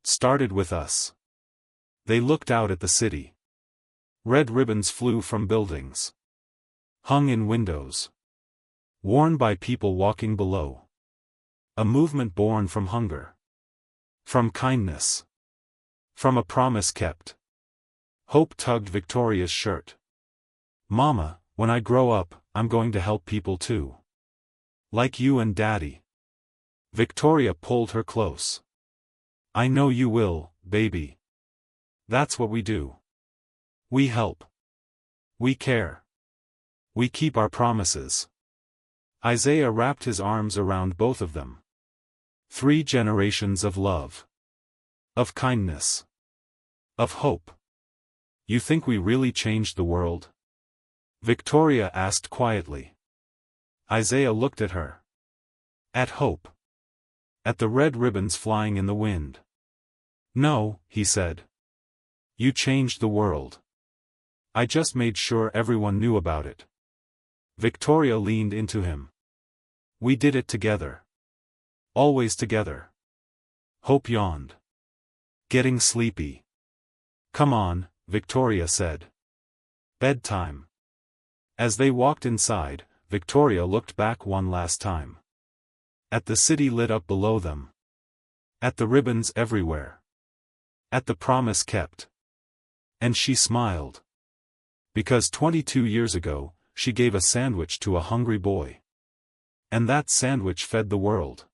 Started with us. They looked out at the city. Red ribbons flew from buildings. Hung in windows. Worn by people walking below. A movement born from hunger. From kindness. From a promise kept. Hope tugged Victoria's shirt. Mama, when I grow up, I'm going to help people too. Like you and Daddy. Victoria pulled her close. I know you will, baby. That's what we do. We help. We care. We keep our promises. Isaiah wrapped his arms around both of them. 3 generations of love. Of kindness. Of hope. You think we really changed the world? Victoria asked quietly. Isaiah looked at her. At hope. At the red ribbons flying in the wind. No, he said. You changed the world. I just made sure everyone knew about it. Victoria leaned into him. We did it together. Always together. Hope yawned. Getting sleepy. Come on, Victoria said. Bedtime. As they walked inside, Victoria looked back one last time. At the city lit up below them. At the ribbons everywhere. At the promise kept. And she smiled. Because 22 years ago, she gave a sandwich to a hungry boy. And that sandwich fed the world.